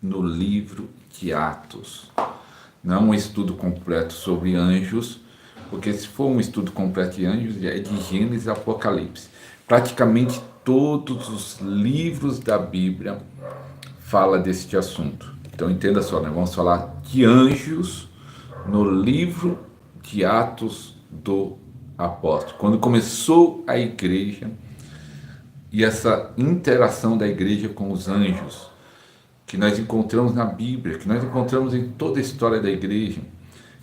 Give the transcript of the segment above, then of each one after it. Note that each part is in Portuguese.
no livro de Atos. Não é um estudo completo sobre anjos, porque se for um estudo completo de anjos, é de Gênesis e Apocalipse. Praticamente todos os livros da Bíblia fala deste assunto. Então entenda só, nós vamos falar de anjos no livro de Atos do Apóstolo. Quando começou a igreja e essa interação da igreja com os anjos, que nós encontramos na Bíblia, que nós encontramos em toda a história da igreja,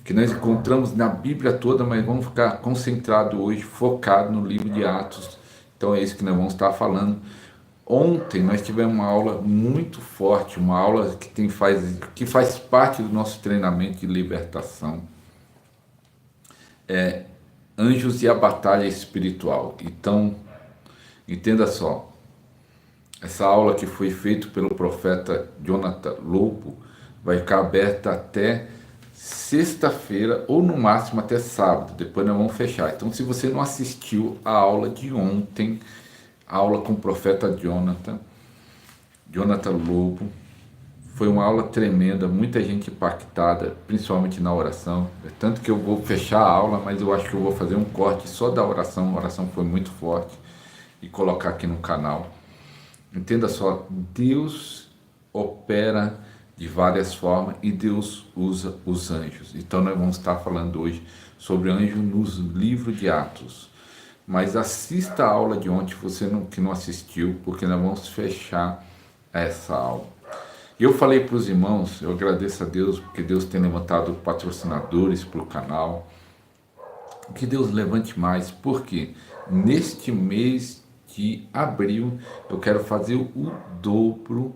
que nós encontramos na Bíblia toda, mas vamos ficar concentrado hoje, focado no livro de Atos. Então é isso que nós vamos estar falando. Ontem nós tivemos uma aula muito forte, uma aula que faz parte do nosso treinamento de libertação. Anjos e a batalha espiritual. Então, entenda só, essa aula que foi feita pelo profeta Jonathan Lobo vai ficar aberta até sexta-feira ou no máximo até sábado, depois nós vamos fechar. Então, se você não assistiu a aula de ontem, a aula com o profeta Jonathan Lobo, foi uma aula tremenda, muita gente impactada, principalmente na oração. Tanto que eu vou fechar a aula, mas eu acho que eu vou fazer um corte só da oração. A oração foi muito forte e colocar aqui no canal. Entenda só, Deus opera de várias formas e Deus usa os anjos. Então nós vamos estar falando hoje sobre anjos nos livros de Atos. Mas assista a aula de ontem, você que não assistiu, porque nós vamos fechar essa aula. Eu falei para os irmãos, eu agradeço a Deus, porque Deus tem levantado patrocinadores para o canal. Que Deus levante mais, porque neste mês de abril eu quero fazer o dobro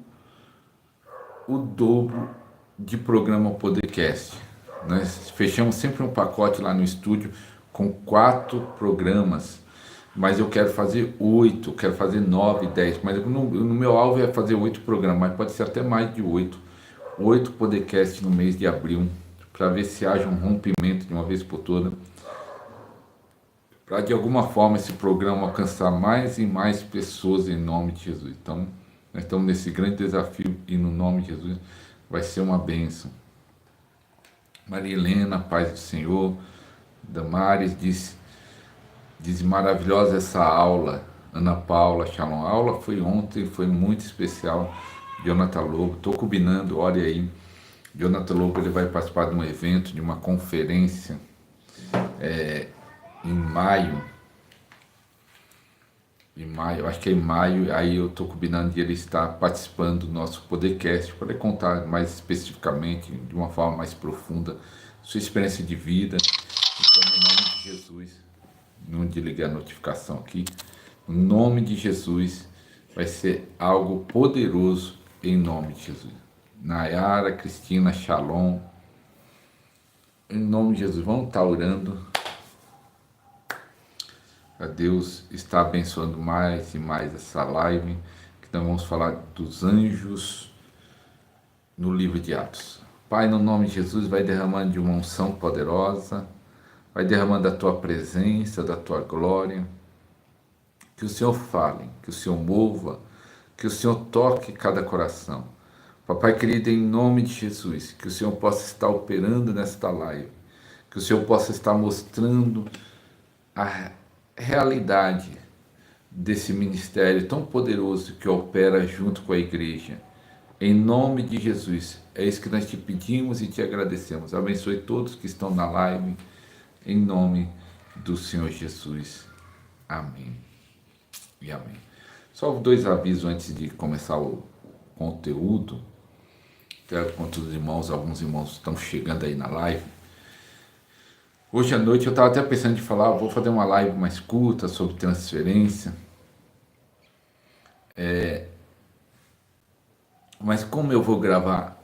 de programa podcast. Nós fechamos sempre um pacote lá no estúdio com 4 programas, mas eu quero fazer 8, quero fazer 9, 10, mas no meu alvo é fazer 8 programas, mas pode ser até mais de 8 podcasts no mês de abril, para ver se haja um rompimento de uma vez por toda, para de alguma forma esse programa alcançar mais e mais pessoas em nome de Jesus. Então, nós estamos nesse grande desafio e no nome de Jesus vai ser uma bênção. Maria Helena, paz do Senhor. Damares diz maravilhosa essa aula. Ana Paula, shalom. A aula foi ontem, foi muito especial. Jonathan Lobo, estou combinando, olha aí. Jonathan Lobo, ele vai participar de um evento, de uma conferência em maio, acho que é em maio, aí eu estou combinando de ele estar participando do nosso podcast, para ele contar mais especificamente, de uma forma mais profunda, sua experiência de vida. Então, no nome de Jesus, não desligar a notificação aqui, no nome de Jesus, vai ser algo poderoso em nome de Jesus. Nayara, Cristina, shalom, em nome de Jesus, vamos estar orando. A Deus está abençoando mais e mais essa live, que nós vamos falar dos anjos no livro de Atos. Pai, no nome de Jesus, vai derramando de uma unção poderosa, vai derramando da tua presença, da tua glória, que o Senhor fale, que o Senhor mova, que o Senhor toque cada coração. Papai querido, em nome de Jesus, que o Senhor possa estar operando nesta live, que o Senhor possa estar mostrando a realidade desse ministério tão poderoso que opera junto com a igreja. Em nome de Jesus, é isso que nós te pedimos e te agradecemos. Abençoe todos que estão na live, em nome do Senhor Jesus. Amém e amém. Só 2 avisos antes de começar o conteúdo. Até quanto os irmãos, alguns irmãos estão chegando aí na live. Hoje à noite eu estava até pensando em falar, vou fazer uma live mais curta sobre transferência. Mas como eu vou gravar,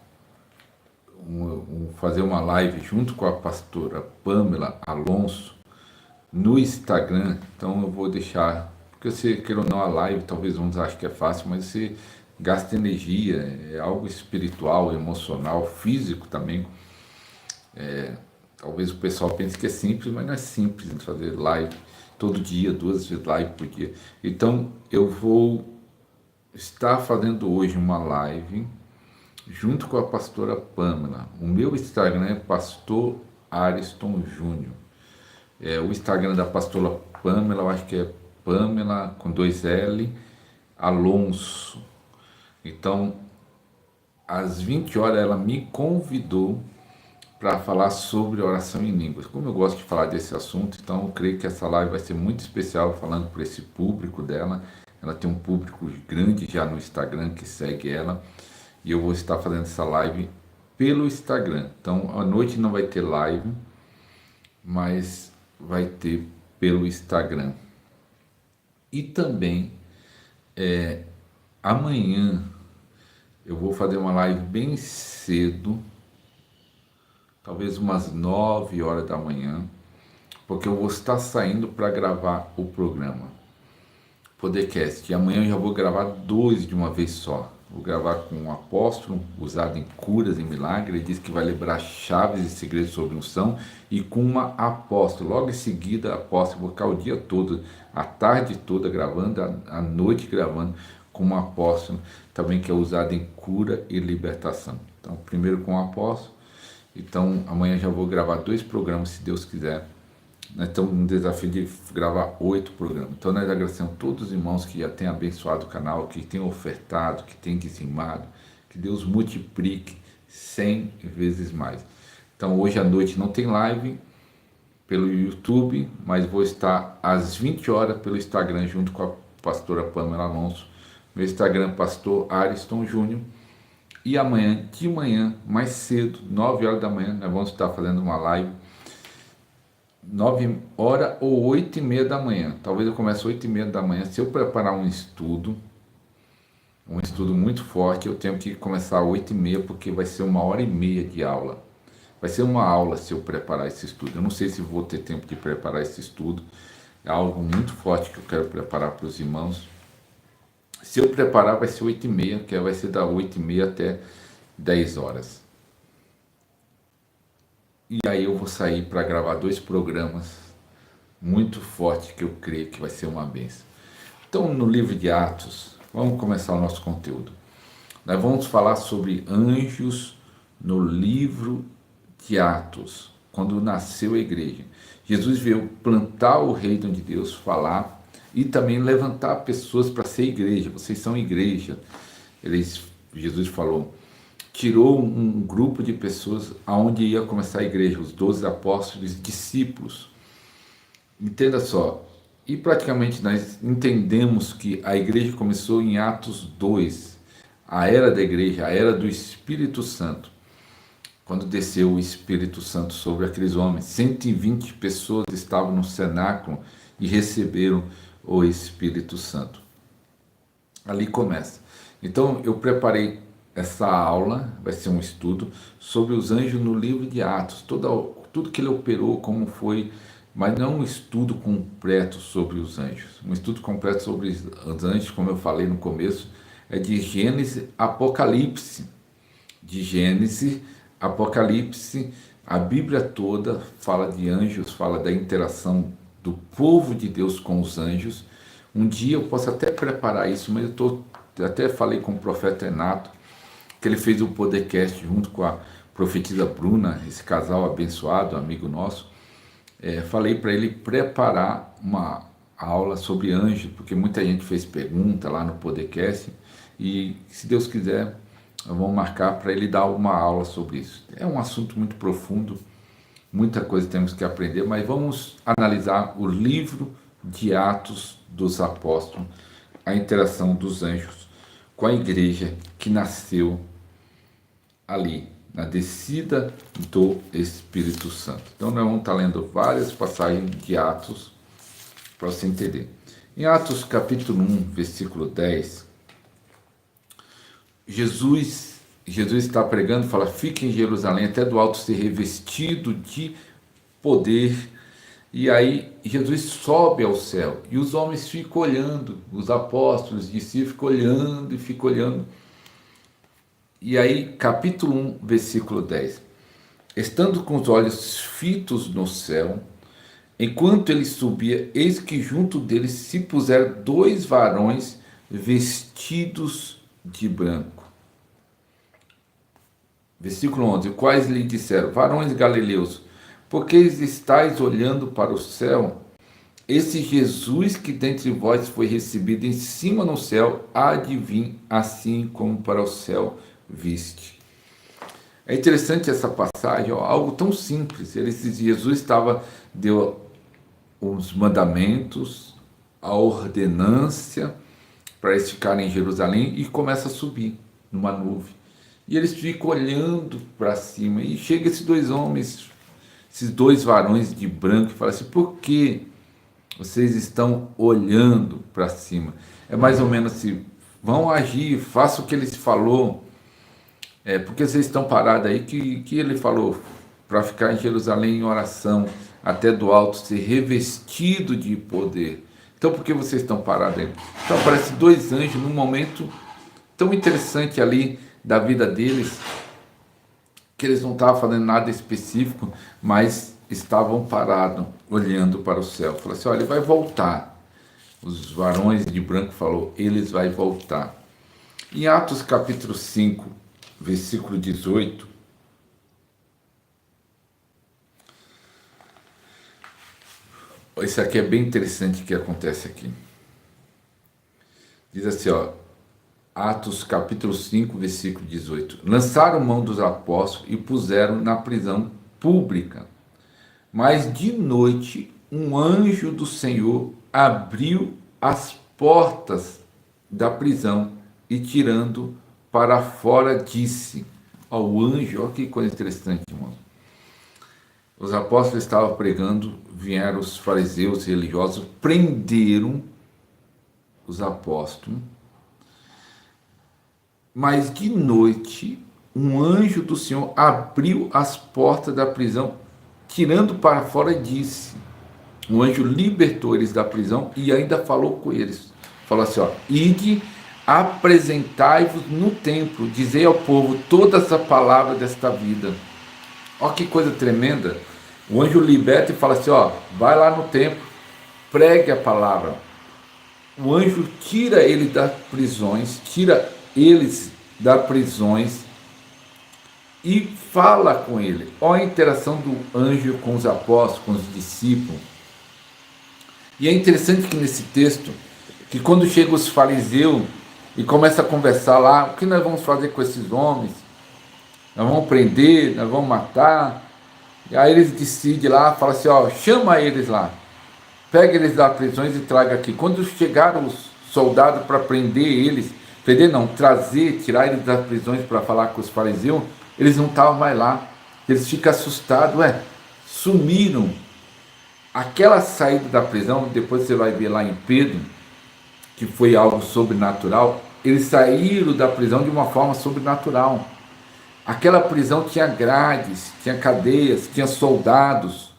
fazer uma live junto com a pastora Pamela Alonso no Instagram, então eu vou deixar, porque você queira ou não a live, talvez uns achem que é fácil, mas você gasta energia, é algo espiritual, emocional, físico também. Talvez o pessoal pense que é simples, mas não é simples fazer live todo dia, 2 vezes live por dia. Então eu vou estar fazendo hoje uma live junto com a pastora Pamela. O meu Instagram é Pastor Ariston Júnior. O Instagram da pastora Pamela, eu acho que é Pamela com 2L Alonso. Então, às 20 horas ela me convidou para falar sobre oração em línguas. Como eu gosto de falar desse assunto, então eu creio que essa live vai ser muito especial falando para esse público dela. Ela tem um público grande já no Instagram que segue ela. E eu vou estar fazendo essa live pelo Instagram. Então, à noite não vai ter live, mas vai ter pelo Instagram. E também, amanhã, eu vou fazer uma live bem cedo, talvez umas 9 horas da manhã, porque eu vou estar saindo para gravar o programa Podcast. E amanhã eu já vou gravar 2 de uma vez só. Vou gravar com um apóstolo usado em curas e milagres. Ele diz que vai liberar chaves e segredos sobre unção. E com uma apóstola. Logo em seguida, a apóstola, vou ficar o dia todo, a tarde toda gravando, a noite gravando com uma apóstola também que é usada em cura e libertação. Então, primeiro com o apóstolo. Então, amanhã já vou gravar 2 programas, se Deus quiser. Nós estamos no desafio de gravar 8 programas. Então nós agradecemos a todos os irmãos que já têm abençoado o canal, que têm ofertado, que têm dizimado. Que Deus multiplique 100 vezes mais. Então hoje à noite não tem live pelo YouTube, mas vou estar às 20 horas pelo Instagram junto com a pastora Pamela Alonso. Meu Instagram, Pastor Ariston Júnior. E amanhã, de manhã, mais cedo, 9 horas da manhã, nós vamos estar fazendo uma live 9 horas ou 8 e meia da manhã. Talvez eu comece 8 e meia da manhã. Se eu preparar um estudo muito forte, eu tenho que começar 8 e meia, porque vai ser 1h30 de aula. Vai ser uma aula se eu preparar esse estudo. Eu não sei se vou ter tempo de preparar esse estudo. É algo muito forte que eu quero preparar para os irmãos. Se eu preparar, vai ser 8 e meia, que vai ser da 8 e meia até 10 horas. E aí eu vou sair para gravar 2 programas muito fortes que eu creio que vai ser uma bênção. Então, no livro de Atos, vamos começar o nosso conteúdo. Nós vamos falar sobre anjos no livro de Atos, quando nasceu a igreja. Jesus veio plantar o reino de Deus, falar e também levantar pessoas para ser igreja. Vocês são igreja. Jesus falou, tirou um grupo de pessoas aonde ia começar a igreja, os 12 apóstolos, discípulos. Entenda só, e praticamente nós entendemos que a igreja começou em Atos 2, a era da igreja, a era do Espírito Santo, quando desceu o Espírito Santo sobre aqueles homens. 120 pessoas estavam no cenáculo e receberam o Espírito Santo. Ali começa. Então eu preparei essa aula, vai ser um estudo sobre os anjos no livro de Atos, tudo que ele operou, como foi, mas não um estudo completo sobre os anjos. Um estudo completo sobre os anjos, como eu falei no começo, é de Gênesis a Apocalipse. De Gênesis a Apocalipse, a Bíblia toda fala de anjos, fala da interação do povo de Deus com os anjos. Um dia eu posso até preparar isso, mas até falei com o profeta Renato, que ele fez um podcast junto com a profetisa Bruna, esse casal abençoado, amigo nosso. Falei para ele preparar uma aula sobre anjos, porque muita gente fez pergunta lá no podcast, e se Deus quiser, vamos marcar para ele dar uma aula sobre isso. É um assunto muito profundo, muita coisa temos que aprender, mas vamos analisar o livro de Atos dos Apóstolos, a interação dos anjos com a igreja que nasceu ali, na descida do Espírito Santo. Então nós vamos estar lendo várias passagens de Atos para você entender. Em Atos capítulo 1, versículo 10, Jesus está pregando, fala, fique em Jerusalém até do alto ser revestido de poder. E aí Jesus sobe ao céu e os homens ficam olhando, os apóstolos, os discípulos ficam olhando. E aí, capítulo 1, versículo 10. Estando com os olhos fitos no céu, enquanto ele subia, eis que junto dele se puseram 2 varões vestidos de branco. Versículo 11: quais lhe disseram, varões galileus, por que estáis olhando para o céu? Esse Jesus que dentre vós foi recebido em cima no céu, há de vir assim como para o céu viste. É interessante essa passagem, ó, algo tão simples. Jesus deu os mandamentos, a ordenância para eles ficarem em Jerusalém e começa a subir numa nuvem. E eles ficam olhando para cima e chega esses dois homens, esses dois varões de branco e falam assim: por que vocês estão olhando para cima? É mais ou menos assim: vão agir, faça o que ele falou. Porque vocês estão parados aí, que ele falou para ficar em Jerusalém em oração, até do alto ser revestido de poder. Então por que vocês estão parados aí? Então aparece dois anjos num momento tão interessante ali da vida deles, que eles não estavam fazendo nada específico, mas estavam parados, olhando para o céu. Falaram assim: olha, ele vai voltar. Os varões de branco falou, eles vai voltar. Em Atos capítulo 5, versículo 18, isso aqui é bem interessante que acontece aqui. Diz assim, ó, Atos capítulo 5, versículo 18. Lançaram mão dos apóstolos e puseram na prisão pública. Mas de noite um anjo do Senhor abriu as portas da prisão e tirando para fora disse ao anjo, olha que coisa interessante, irmão. Os apóstolos estavam pregando, vieram os fariseus religiosos, prenderam os apóstolos, mas de noite um anjo do Senhor abriu as portas da prisão, tirando para fora disse, o anjo libertou eles da prisão e ainda falou com eles, falou assim, ó, ide, apresentai-vos no templo, dizei ao povo toda essa palavra desta vida. Olha que coisa tremenda. O anjo liberta e fala assim, ó, vai lá no templo, pregue a palavra. O anjo tira eles das prisões, e fala com ele. Olha a interação do anjo com os apóstolos, com os discípulos. E é interessante que nesse texto, que quando chegam os fariseus e começa a conversar lá, o que nós vamos fazer com esses homens? Nós vamos prender, nós vamos matar. E aí eles decidem lá, falam assim, ó, chama eles lá, pega eles das prisões e traga aqui. Quando chegaram os soldados para tirar eles das prisões para falar com os fariseus, eles não estavam mais lá. Eles ficam assustados, sumiram. Aquela saída da prisão, depois você vai ver lá em Pedro, que foi algo sobrenatural, eles saíram da prisão de uma forma sobrenatural. Aquela prisão tinha grades, tinha cadeias, tinha soldados,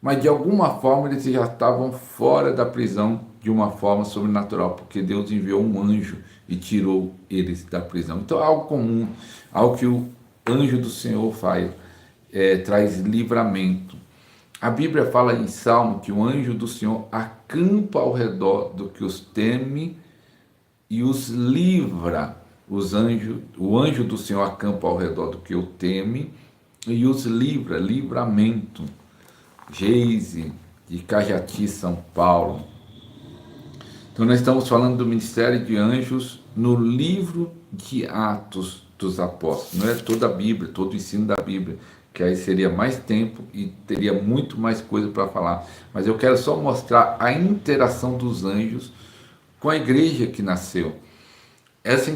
mas de alguma forma eles já estavam fora da prisão de uma forma sobrenatural, porque Deus enviou um anjo e tirou eles da prisão. Então é algo comum, algo que o anjo do Senhor faz, traz livramento. A Bíblia fala em Salmo que o anjo do Senhor acampa ao redor do que os teme e os livra. O anjo do Senhor acampa ao redor do que o teme e os livra, livramento. Geise, de Cajati, São Paulo. Então nós estamos falando do ministério de anjos no livro de Atos dos Apóstolos. Não é toda a Bíblia, todo o ensino da Bíblia, que aí seria mais tempo e teria muito mais coisa para falar. Mas eu quero só mostrar a interação dos anjos com a igreja que nasceu. Essa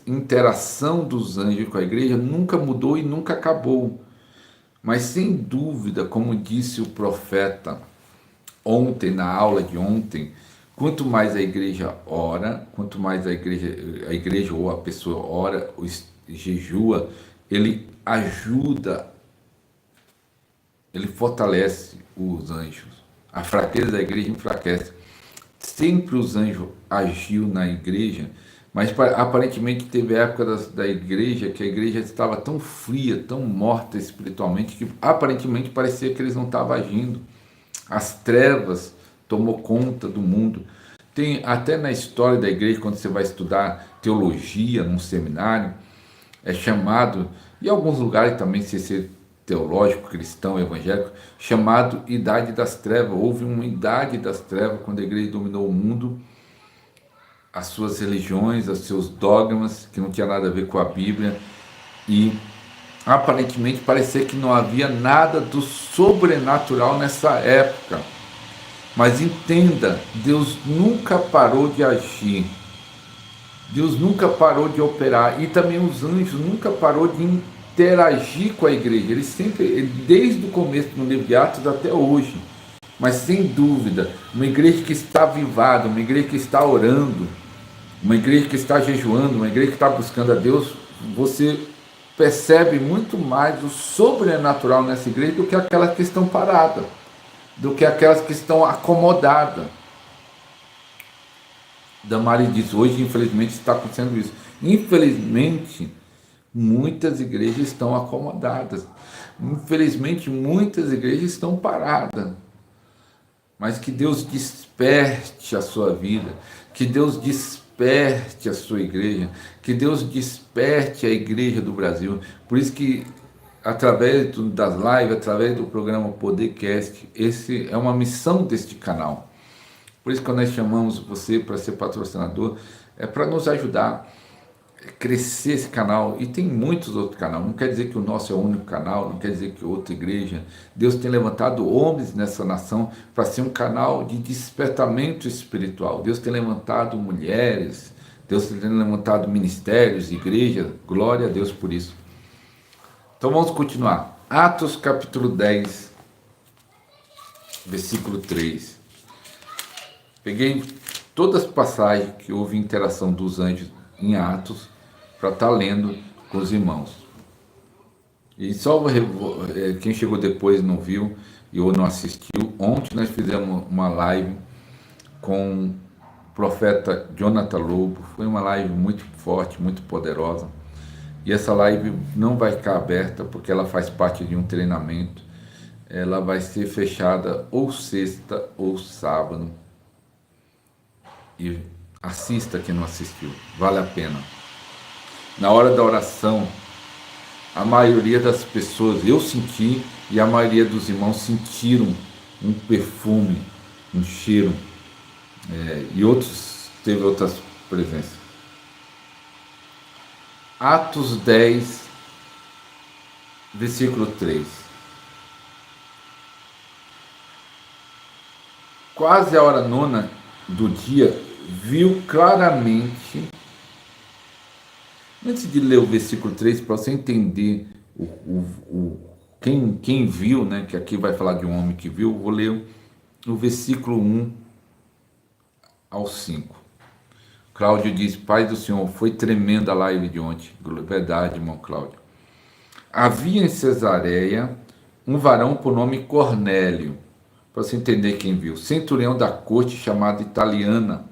interação dos anjos com a igreja nunca mudou e nunca acabou. Mas sem dúvida, como disse o profeta ontem, na aula de ontem, quanto mais a igreja ora, quanto mais a igreja ou a pessoa ora, jejua, ele ajuda, ele fortalece os anjos. A fraqueza da igreja enfraquece. Sempre os anjos agiu na igreja, mas aparentemente teve época da igreja que a igreja estava tão fria, tão morta espiritualmente, que aparentemente parecia que eles não estavam agindo. As trevas tomou conta do mundo. Tem até na história da igreja, quando você vai estudar teologia num seminário, é chamado, em alguns lugares também, sem ser teológico, cristão, evangélico, chamado Idade das Trevas. Houve uma Idade das Trevas quando a igreja dominou o mundo, as suas religiões, os seus dogmas, que não tinha nada a ver com a Bíblia, e aparentemente parecia que não havia nada do sobrenatural nessa época. Mas entenda, Deus nunca parou de agir. Deus nunca parou de operar, e também os anjos nunca parou de interagir com a igreja. Eles sempre, desde o começo do livro de Atos até hoje. Mas sem dúvida, uma igreja que está avivada, uma igreja que está orando, uma igreja que está jejuando, uma igreja que está buscando a Deus, você percebe muito mais o sobrenatural nessa igreja do que aquelas que estão paradas, do que aquelas que estão acomodadas. Damari diz, hoje infelizmente está acontecendo isso. Infelizmente, muitas igrejas estão acomodadas. Infelizmente, muitas igrejas estão paradas. Mas que Deus desperte a sua vida, que Deus desperte a sua igreja, que Deus desperte a igreja do Brasil. Por isso que, através das lives, através do programa Podercast, esse é uma missão deste canal. Por isso que nós chamamos você para ser patrocinador, é para nos ajudar a crescer esse canal. E tem muitos outros canais, não quer dizer que o nosso é o único canal, não quer dizer que outra igreja. Deus tem levantado homens nessa nação para ser um canal de despertamento espiritual. Deus tem levantado mulheres, Deus tem levantado ministérios, igrejas, glória a Deus por isso. Então vamos continuar. Atos capítulo 10, versículo 3. Peguei todas as passagens que houve interação dos anjos em Atos para estar lendo com os irmãos. E só quem chegou depois não viu ou não assistiu. Ontem nós fizemos uma live com o profeta Jonathan Lobo. Foi uma live muito forte, muito poderosa. E essa live não vai ficar aberta porque ela faz parte de um treinamento. Ela vai ser fechada ou sexta ou sábado. E assista quem não assistiu, vale a pena. Na hora da oração, a maioria das pessoas, eu senti, e a maioria dos irmãos sentiram um perfume, um cheiro, e outros teve outras presenças. Atos 10, versículo 3. Quase a hora nona do dia, viu claramente. Antes de ler o versículo 3, para você entender quem viu, né, que aqui vai falar de um homem que viu, vou ler o versículo 1 ao 5. Cláudio diz, Pai do Senhor, foi tremenda a live de ontem. Verdade, irmão Cláudio. Havia em Cesareia um varão por nome Cornélio, para você entender quem viu, centurião da corte chamada Italiana,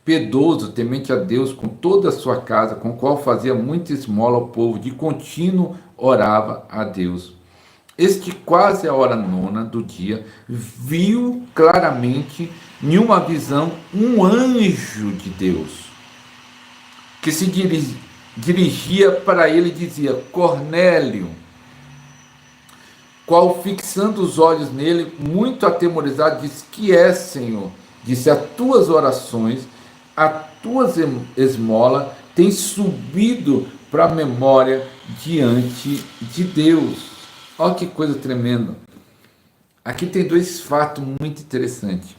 piedoso, temente a Deus com toda a sua casa, com o qual fazia muita esmola ao povo, de contínuo orava a Deus. Este, quase a hora nona do dia, viu claramente, em uma visão, um anjo de Deus, que se dirigia para ele e dizia, Cornélio, qual, fixando os olhos nele, muito atemorizado, disse, que é, Senhor? Disse, as tuas orações, a tua esmola tem subido para a memória diante de Deus. Olha que coisa tremenda. Aqui tem dois fatos muito interessantes.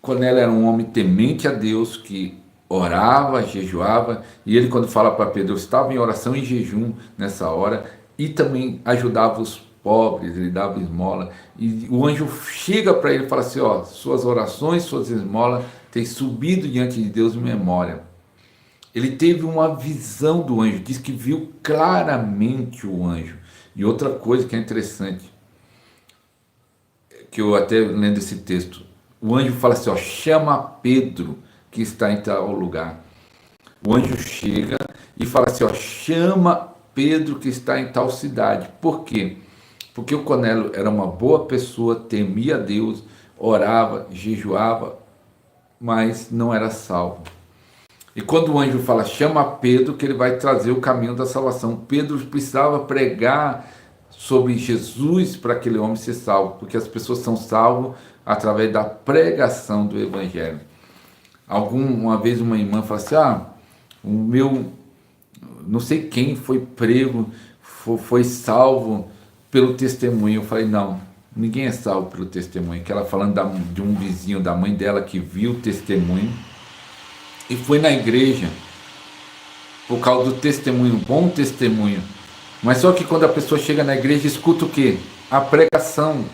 Cornélio era um homem temente a Deus, que orava, jejuava, e ele, quando fala para Pedro, estava em oração e jejum nessa hora, e também ajudava os pobres, ele dava esmola, e o anjo chega para ele e fala assim, ó, suas orações, suas esmolas têm subido diante de Deus em memória. Ele teve uma visão do anjo, diz que viu claramente o anjo. E outra coisa que é interessante, que eu até lendo esse texto, o anjo fala assim, ó, chama Pedro, que está em tal lugar. O anjo chega e fala assim, ó, chama Pedro, que está em tal cidade. Por quê? Porque o Cornélio era uma boa pessoa, temia a Deus, orava, jejuava, mas não era salvo. E quando o anjo fala, chama Pedro, que ele vai trazer o caminho da salvação. Pedro precisava pregar sobre Jesus para aquele homem ser salvo, porque as pessoas são salvas através da pregação do Evangelho. Uma vez uma irmã falou assim, o meu, não sei quem foi prego, foi salvo pelo testemunho. Eu falei, não, ninguém é salvo pelo testemunho. Que ela falando de um vizinho da mãe dela que viu o testemunho e foi na igreja por causa do testemunho, bom testemunho. Mas só que quando a pessoa chega na igreja, escuta o quê? A pregação.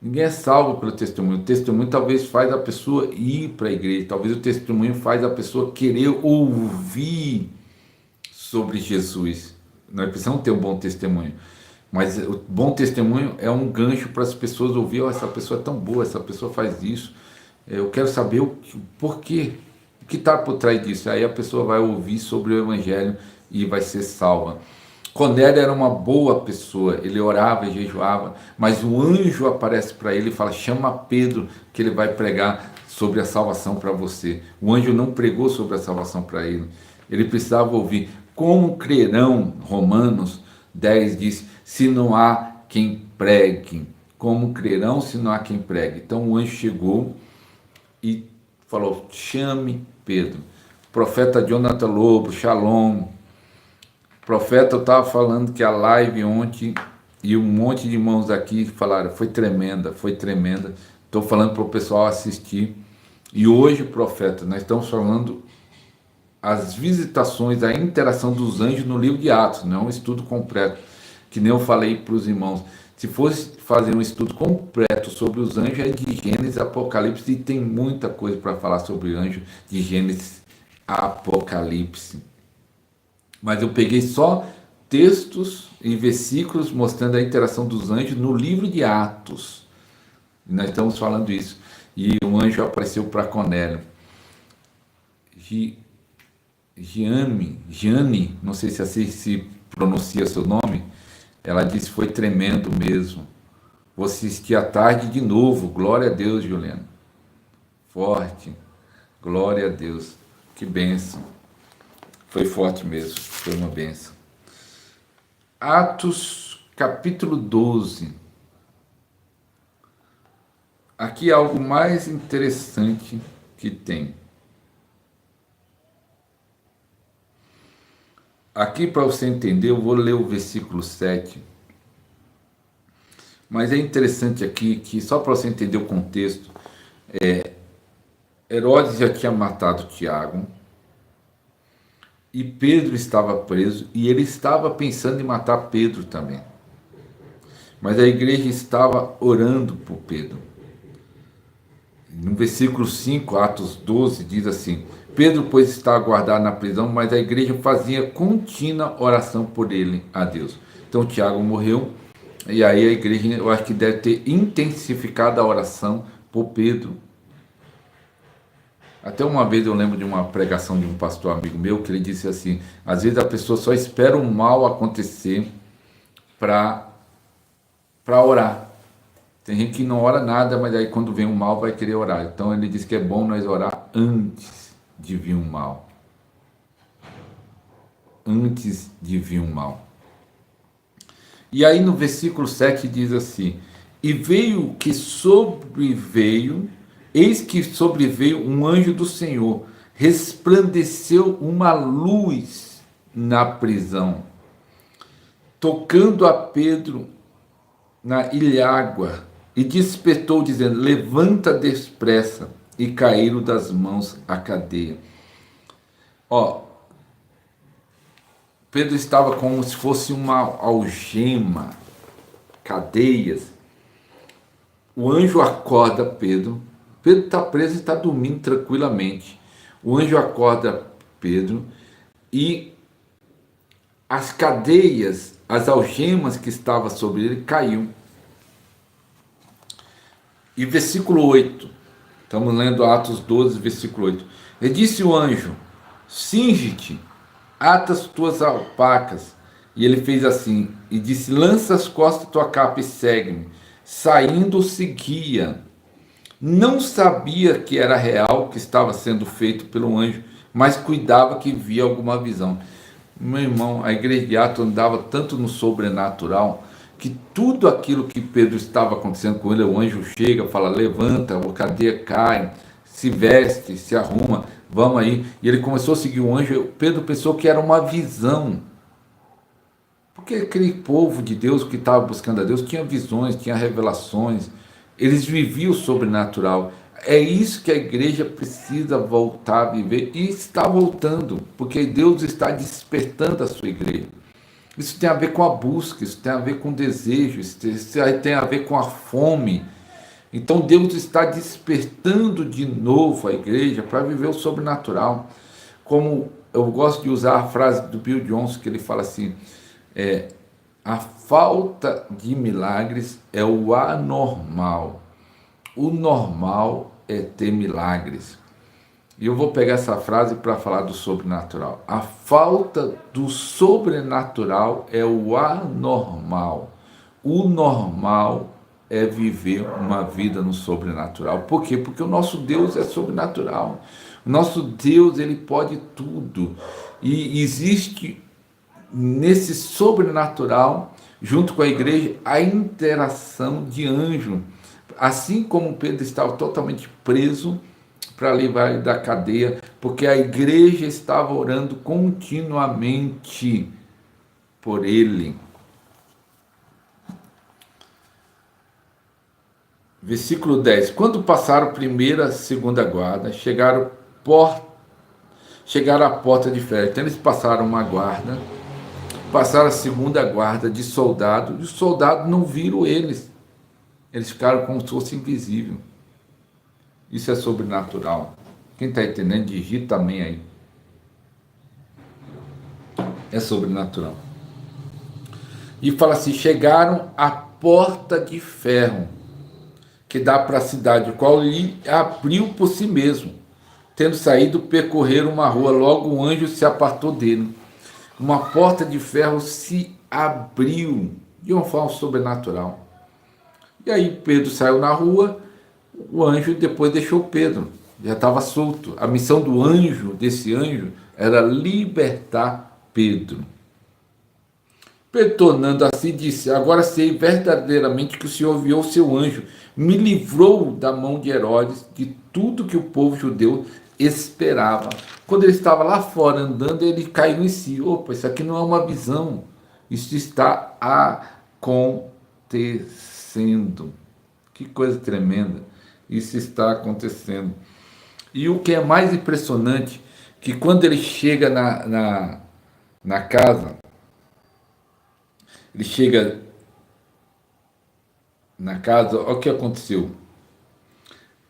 Ninguém é salvo pelo testemunho. O testemunho talvez faz a pessoa ir para a igreja. Talvez o testemunho faz a pessoa querer ouvir sobre Jesus. Nós precisamos ter um bom testemunho. Mas o bom testemunho é um gancho para as pessoas ouvir, essa pessoa é tão boa, essa pessoa faz isso. Eu quero saber o porquê, o que está por trás disso. Aí a pessoa vai ouvir sobre o Evangelho e vai ser salva. Cornélio era uma boa pessoa, ele orava e jejuava, mas o anjo aparece para ele e fala, chama Pedro, que ele vai pregar sobre a salvação para você. O anjo não pregou sobre a salvação para ele, ele precisava ouvir. Como crerão, Romanos 10 diz, se não há quem pregue? Como crerão se não há quem pregue? Então o anjo chegou e falou, chame Pedro. Profeta Jonathan Lobo, Shalom. Profeta, eu estava falando que a live ontem, e um monte de irmãos aqui falaram, foi tremenda, foi tremenda. Estou falando para o pessoal assistir. E hoje, profeta, nós estamos falando as visitações, a interação dos anjos no livro de Atos, não é um estudo completo, que nem eu falei para os irmãos. Se fosse fazer um estudo completo sobre os anjos, é de Gênesis, Apocalipse, e tem muita coisa para falar sobre anjos de Gênesis, Apocalipse. Mas eu peguei só textos e versículos mostrando a interação dos anjos no livro de Atos. E nós estamos falando isso. E um anjo apareceu para Cornélio. Giane, não sei se assim se pronuncia seu nome, ela disse, foi tremendo mesmo. Vou assistir à tarde de novo. Glória a Deus, Juliana. Forte. Glória a Deus. Que bênção. Foi forte mesmo. Foi uma bênção. Atos, capítulo 12. Aqui é algo mais interessante que tem. Aqui, para você entender, eu vou ler o versículo 7. Mas é interessante aqui, que só para você entender o contexto, Herodes já tinha matado Tiago, e Pedro estava preso, e ele estava pensando em matar Pedro também. Mas a igreja estava orando por Pedro. No versículo 5, Atos 12, diz assim, Pedro, pois, está guardado na prisão, mas a igreja fazia contínua oração por ele a Deus. Então Tiago morreu, e aí a igreja, eu acho que deve ter intensificado a oração por Pedro. Até uma vez eu lembro de uma pregação de um pastor amigo meu, que ele disse assim, às vezes a pessoa só espera o mal acontecer para orar. Tem gente que não ora nada, mas aí quando vem o mal vai querer orar. Então ele diz que é bom nós orar antes de vir um mal. Antes de vir um mal. E aí no versículo 7 diz assim, eis que sobreveio um anjo do Senhor, resplandeceu uma luz na prisão, tocando a Pedro na ilhágua, e despertou, dizendo, levanta depressa, e caíram das mãos a cadeia. Pedro estava como se fosse uma algema, cadeias. O anjo acorda Pedro. Pedro está preso e está dormindo tranquilamente. O anjo acorda Pedro e as cadeias, as algemas que estavam sobre ele caiu. E versículo 8, estamos lendo Atos 12, versículo 8. E disse o anjo, cinge-te, ata as tuas alpacas. E ele fez assim, e disse, lança as costas tua capa e segue-me. Saindo, seguia. Não sabia que era real o que estava sendo feito pelo anjo, mas cuidava que via alguma visão. Meu irmão, a igreja de Atos andava tanto no sobrenatural, que tudo aquilo que Pedro estava acontecendo com ele, o anjo chega, fala, levanta, a cadeia cai, se veste, se arruma, vamos aí. E ele começou a seguir o anjo. Pedro pensou que era uma visão, porque aquele povo de Deus que estava buscando a Deus tinha visões, tinha revelações, eles viviam o sobrenatural. É isso que a igreja precisa voltar a viver, e está voltando, porque Deus está despertando a sua igreja. Isso tem a ver com a busca, isso tem a ver com o desejo, isso tem a ver com a fome. Então Deus está despertando de novo a igreja para viver o sobrenatural. Como eu gosto de usar a frase do Bill Johnson, que ele fala assim, a falta de milagres é o anormal. O normal é ter milagres. E eu vou pegar essa frase para falar do sobrenatural. A falta do sobrenatural é o anormal. O normal é viver uma vida no sobrenatural. Por quê? Porque o nosso Deus é sobrenatural. O nosso Deus, ele pode tudo. E existe nesse sobrenatural, junto com a igreja, a interação de anjo. Assim como Pedro estava totalmente preso para livrar ele da cadeia, porque a igreja estava orando continuamente por ele. Versículo 10. Quando passaram a primeira e segunda guarda, chegaram à porta de ferro. Então eles passaram uma guarda, passaram a segunda guarda de soldado, e os soldados não viram eles. Eles ficaram como se fosse invisível. Isso é sobrenatural. Quem está entendendo, digita também aí. É sobrenatural. E fala assim, chegaram à porta de ferro, que dá para a cidade, o qual lhe abriu por si mesmo. Tendo saído, percorreram uma rua, logo o anjo se apartou dele. Uma porta de ferro se abriu, de uma forma sobrenatural. E aí Pedro saiu na rua, o anjo depois deixou Pedro, já estava solto. A missão do anjo, desse anjo, era libertar Pedro. Pedro, tornando assim, disse, agora sei verdadeiramente que o Senhor enviou seu anjo, me livrou da mão de Herodes, de tudo que o povo judeu esperava. Quando ele estava lá fora andando, ele caiu em si. Opa, isso aqui não é uma visão, isso está acontecendo. Que coisa tremenda. Isso está acontecendo. E o que é mais impressionante, que quando ele chega na casa, ele chega na casa, olha o que aconteceu.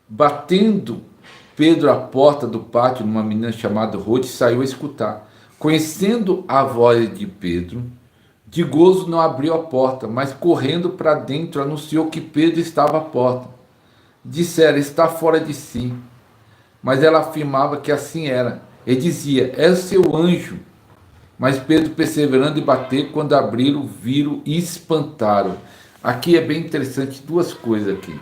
Batendo Pedro à porta do pátio, uma menina chamada Rode saiu a escutar. Conhecendo a voz de Pedro, de gozo não abriu a porta, mas correndo para dentro anunciou que Pedro estava à porta. Disseram, está fora de si. Mas ela afirmava que assim era. Ele dizia, é o seu anjo. Mas Pedro, perseverando em bater, quando abriram, viram e espantaram. Aqui é bem interessante, duas coisas aqui.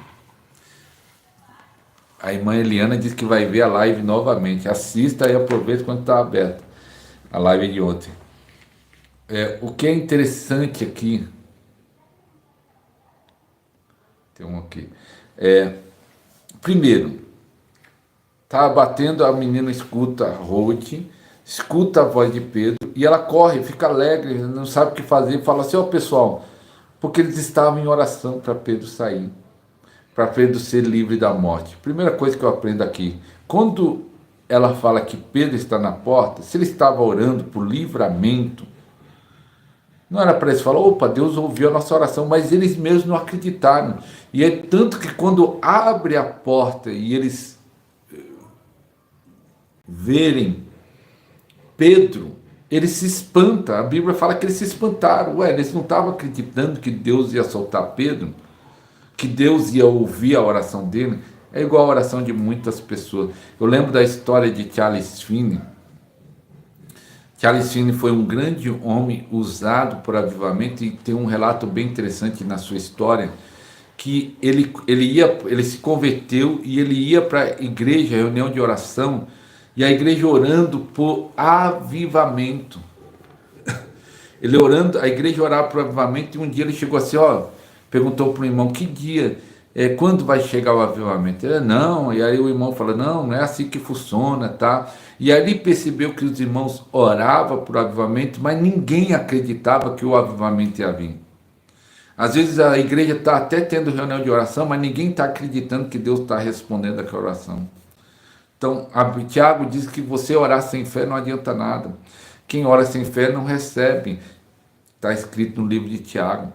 A irmã Eliana disse que vai ver a live novamente. Assista e aproveita quando está aberta a live de ontem. O que é interessante aqui, tem um aqui, primeiro, tá batendo, a menina escuta a Ruth, escuta a voz de Pedro, e ela corre, fica alegre, não sabe o que fazer, fala assim, pessoal, porque eles estavam em oração para Pedro sair, para Pedro ser livre da morte. Primeira coisa que eu aprendo aqui, quando ela fala que Pedro está na porta, se ele estava orando por livramento, não era para eles falar, opa, Deus ouviu a nossa oração, mas eles mesmos não acreditaram. E é tanto que quando abre a porta e eles verem Pedro, eles se espantam. A Bíblia fala que eles se espantaram. Eles não estavam acreditando que Deus ia soltar Pedro, que Deus ia ouvir a oração dele. É igual a oração de muitas pessoas. Eu lembro da história de Charles Finney. Charles Finney foi um grande homem usado por avivamento, e tem um relato bem interessante na sua história, que ele se converteu e ele ia para a igreja, reunião de oração, E a igreja orando por avivamento. Ele orando, a igreja orava por avivamento, e um dia ele chegou assim, ó, perguntou para o irmão, que dia, quando vai chegar o avivamento? Ele, não, e aí o irmão falou, não, não é assim que funciona, tá? E aí ele percebeu que os irmãos oravam por avivamento, mas ninguém acreditava que o avivamento ia vir. Às vezes a igreja está até tendo reunião de oração, mas ninguém está acreditando que Deus está respondendo aquela oração. Então, Tiago diz que você orar sem fé não adianta nada. Quem ora sem fé não recebe. Está escrito no livro de Tiago.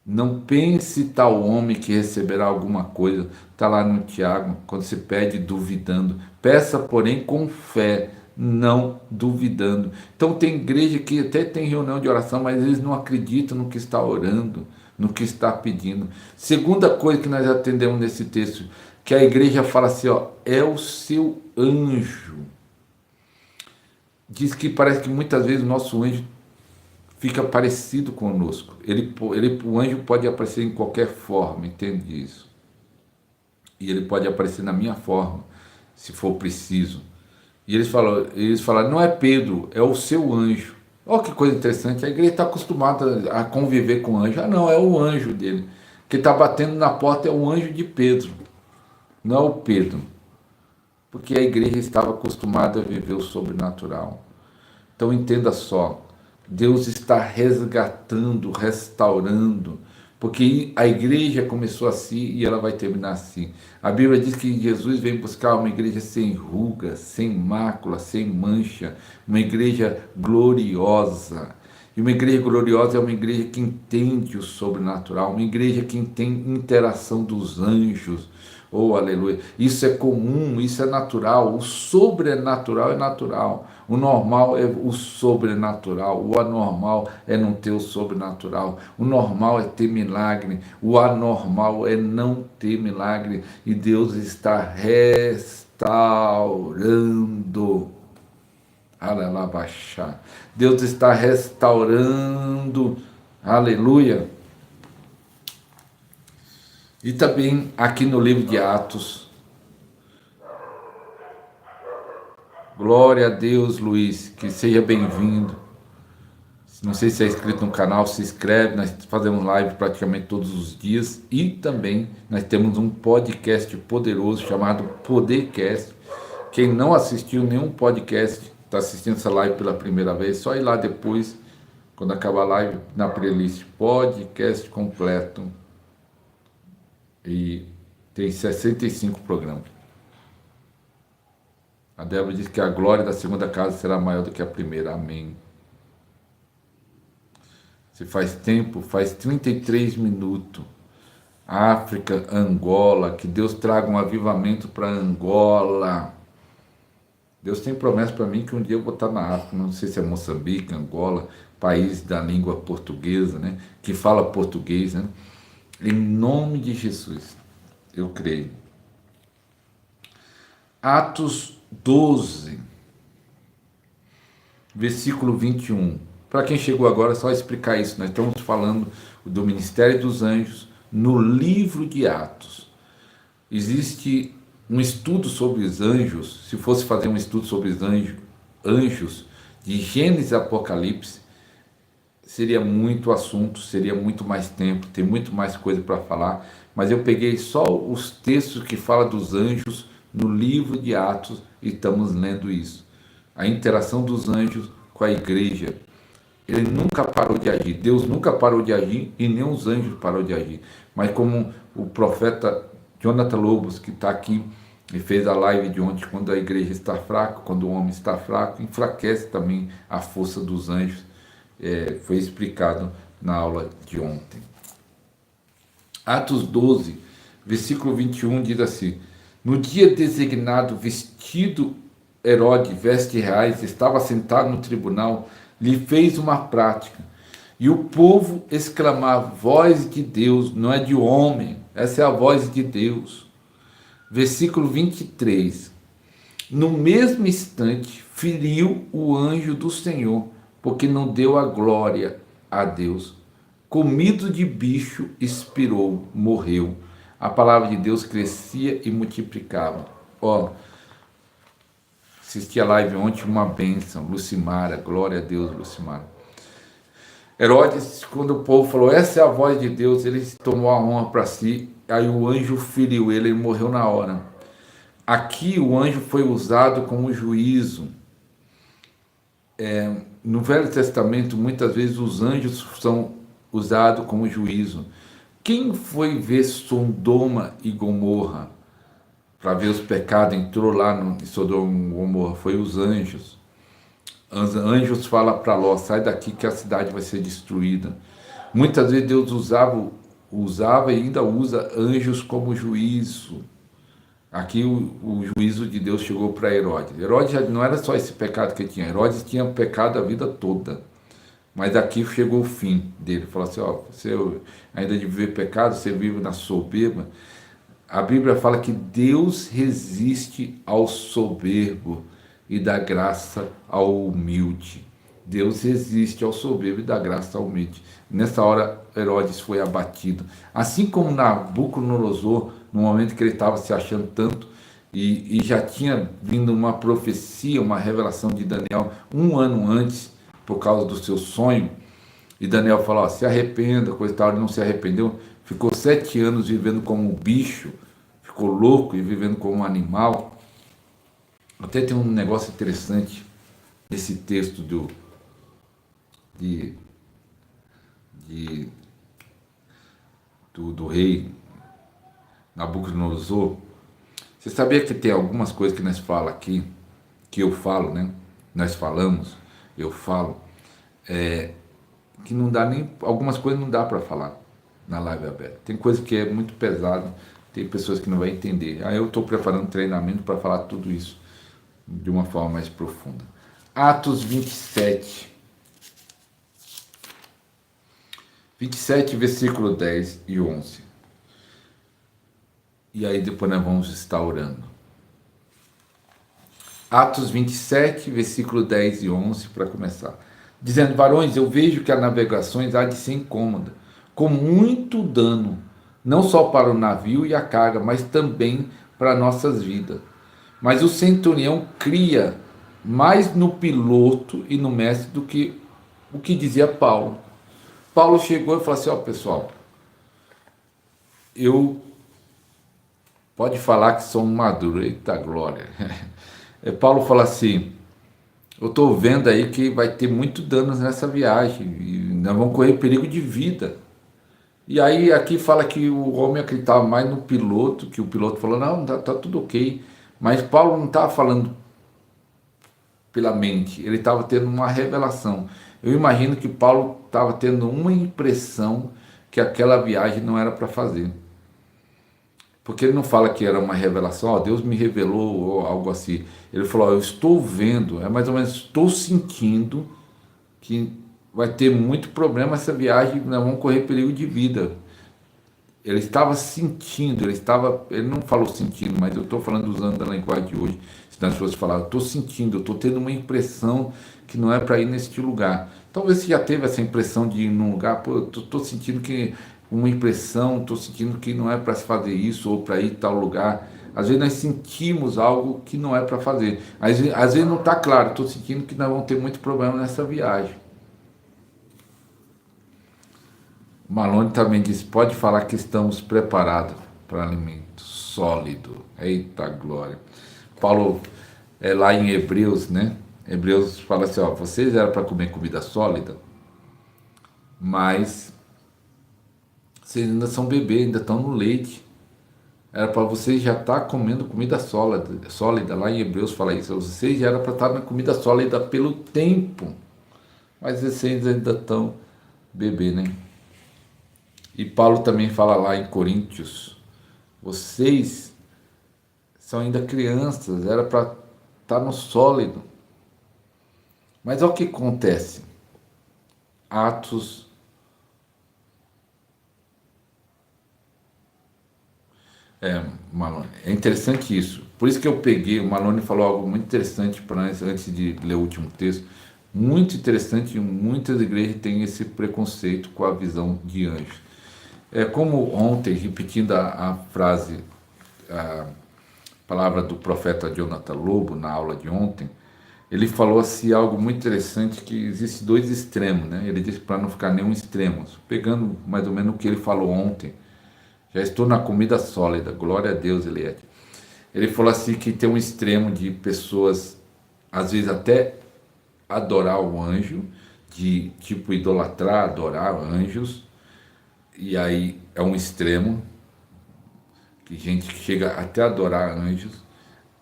Não pense tal homem que receberá alguma coisa. Está lá no Tiago, quando se pede duvidando. Peça, porém, com fé, não duvidando. Então tem igreja que até tem reunião de oração, mas eles não acreditam no que está orando, no que está pedindo. Segunda coisa que nós atendemos nesse texto, que a igreja fala assim, ó, é o seu anjo. Diz que parece que muitas vezes o nosso anjo fica parecido conosco. O anjo pode aparecer em qualquer forma, entende isso? E ele pode aparecer na minha forma, se for preciso. E eles falaram, não é Pedro, é o seu anjo. Olha que coisa interessante, a igreja está acostumada a conviver com o anjo. Ah não, é o anjo dele. Quem está batendo na porta é o anjo de Pedro, não é o Pedro. Porque a igreja estava acostumada a viver o sobrenatural. Então entenda só, Deus está resgatando, restaurando, porque a igreja começou assim e ela vai terminar assim. A Bíblia diz que Jesus vem buscar uma igreja sem ruga, sem mácula, sem mancha, uma igreja gloriosa. E uma igreja gloriosa é uma igreja que entende o sobrenatural, uma igreja que tem interação dos anjos. Oh, aleluia. Isso é comum, isso é natural. O sobrenatural é natural. O normal é o sobrenatural. O anormal é não ter o sobrenatural. O normal é ter milagre. O anormal é não ter milagre. E Deus está restaurando. Alalabaxá. Deus está restaurando. Aleluia. E também aqui no livro de Atos. Glória a Deus, Luiz, que seja bem-vindo. Não sei se é inscrito no canal, se inscreve, nós fazemos live praticamente todos os dias. E também nós temos um podcast poderoso chamado Podercast. Quem não assistiu nenhum podcast, está assistindo essa live pela primeira vez, só ir lá depois, quando acabar a live, na playlist Podcast completo. E tem 65 programas. A Débora diz que a glória da segunda casa será maior do que a primeira. Amém. Se faz tempo, faz 33 minutos. África, Angola, que Deus traga um avivamento para Angola. Deus tem promessa para mim que um dia eu vou estar na África, não sei se é Moçambique, Angola, país da língua portuguesa, né? Que fala português, né? Em nome de Jesus, eu creio. Atos 12, versículo 21. Para quem chegou agora, é só explicar isso. Nós estamos falando do Ministério dos Anjos no livro de Atos. Existe um estudo sobre os anjos. Se fosse fazer um estudo sobre os anjos de Gênesis e Apocalipse, seria muito assunto, seria muito mais tempo, tem muito mais coisa para falar, mas eu peguei só os textos que falam dos anjos no livro de Atos e estamos lendo isso. A interação dos anjos com a igreja. Ele nunca parou de agir, Deus nunca parou de agir e nem os anjos parou de agir. Mas como o profeta Jonathan Lobos, que está aqui e fez a live de ontem, quando a igreja está fraca, quando o homem está fraco, enfraquece também a força dos anjos. Foi explicado na aula de ontem. Atos 12, versículo 21 diz assim: no dia designado, vestido Herodes, vestes reais, estava sentado no tribunal, lhe fez uma prática. E o povo exclamava: voz de Deus, não é de homem, essa é a voz de Deus. Versículo 23. No mesmo instante, feriu o anjo do Senhor, porque não deu a glória a Deus. Comido de bicho, expirou, morreu. A palavra de Deus crescia e multiplicava. Ó, Assisti a live ontem, uma bênção. Lucimara, glória a Deus, Lucimara. Herodes, quando o povo falou, essa é a voz de Deus, ele tomou a honra para si, aí o anjo feriu ele, ele morreu na hora. Aqui o anjo foi usado como juízo. No Velho Testamento, muitas vezes os anjos são usados como juízo. Quem foi ver Sodoma e Gomorra para ver os pecados, entrou lá em Sodoma e Gomorra? Foi os anjos. Os anjos falam para Ló, sai daqui que a cidade vai ser destruída. Muitas vezes Deus usava e ainda usa anjos como juízo. Aqui o juízo de Deus chegou para Herodes. Herodes não era só esse pecado que ele tinha. Herodes tinha pecado a vida toda. Mas aqui chegou o fim dele. Falou assim, ó, você ainda de viver pecado, você vive na soberba. A Bíblia fala que Deus resiste ao soberbo e dá graça ao humilde. Deus resiste ao soberbo e dá graça ao humilde. Nessa hora, Herodes foi abatido. Assim como Nabucodonosor, no momento que ele estava se achando tanto, e já tinha vindo uma profecia, uma revelação de Daniel, um ano antes, por causa do seu sonho, e Daniel falou, ó, se arrependa, coisa e tal, ele não se arrependeu, ficou 7 anos vivendo como um bicho, ficou louco e vivendo como um animal. Até tem um negócio interessante nesse texto do rei Nabucodonosor. Você sabia que tem algumas coisas que nós falamos aqui, que eu falo, né? Nós falamos, eu falo, que não dá nem, algumas coisas não dá para falar na live aberta. Tem coisa que é muito pesada, tem pessoas que não vão entender. Aí eu estou preparando um treinamento para falar tudo isso de uma forma mais profunda. Atos 27, versículo 10 e 11. E aí depois nós vamos estar orando. Atos 27, versículo 10 e 11, para começar. Dizendo, varões, eu vejo que as navegações há de ser incômoda, com muito dano, não só para o navio e a carga, mas também para nossas vidas. Mas o centurião cria mais no piloto e no mestre do que o que dizia Paulo. Paulo chegou e falou assim, ó pessoal, pode falar que sou um maduro, eita glória. Paulo fala assim, eu estou vendo aí que vai ter muito danos nessa viagem, e nós vamos correr perigo de vida. E aí aqui fala que o homem acreditava mais no piloto, que o piloto falou, não, tá tudo ok. Mas Paulo não estava falando pela mente, ele estava tendo uma revelação. Eu imagino que Paulo estava tendo uma impressão que aquela viagem não era para fazer. Porque ele não fala que era uma revelação, ó, Deus me revelou, ou algo assim. Ele falou, ó, eu estou vendo, mais ou menos, estou sentindo que vai ter muito problema essa viagem, nós vamos correr perigo de vida. Ele estava sentindo, ele não falou sentindo, mas eu estou falando usando a linguagem de hoje, se as pessoas falaram, eu estou sentindo, eu estou tendo uma impressão que não é para ir neste lugar. Talvez você já teve essa impressão de ir num lugar, pô, eu estou sentindo que uma impressão, estou sentindo que não é para se fazer isso ou para ir tal lugar. Às vezes nós sentimos algo que não é para fazer. Às vezes não está claro, estou sentindo que nós vamos ter muito problema nessa viagem. Malone também disse, pode falar que estamos preparados para alimento sólido. Eita glória. Paulo, lá em Hebreus, né? Hebreus fala assim, ó, vocês eram para comer comida sólida, mas vocês ainda são bebê, ainda estão no leite. Era para vocês já estar comendo comida sólida. Lá em Hebreus fala isso. Vocês já eram para estar na comida sólida pelo tempo. Mas vocês ainda estão bebê, né? E Paulo também fala lá em Coríntios. Vocês são ainda crianças. Era para estar no sólido. Mas olha o que acontece. Atos... Malone, é interessante isso. Por isso que eu peguei, o Malone falou algo muito interessante para nós antes de ler o último texto. Muito interessante, muitas igrejas têm esse preconceito com a visão de anjos. Como ontem, repetindo a frase palavra do profeta Jonathan Lobo na aula de ontem, ele falou assim algo muito interessante, que existe dois extremos, né? Ele disse para não ficar nenhum extremo, pegando mais ou menos o que ele falou ontem. Já estou na comida sólida, glória a Deus, Eliette. Ele falou assim que tem um extremo de pessoas, às vezes até adorar o anjo, de tipo idolatrar, adorar anjos, e aí é um extremo, que gente que chega até a adorar anjos.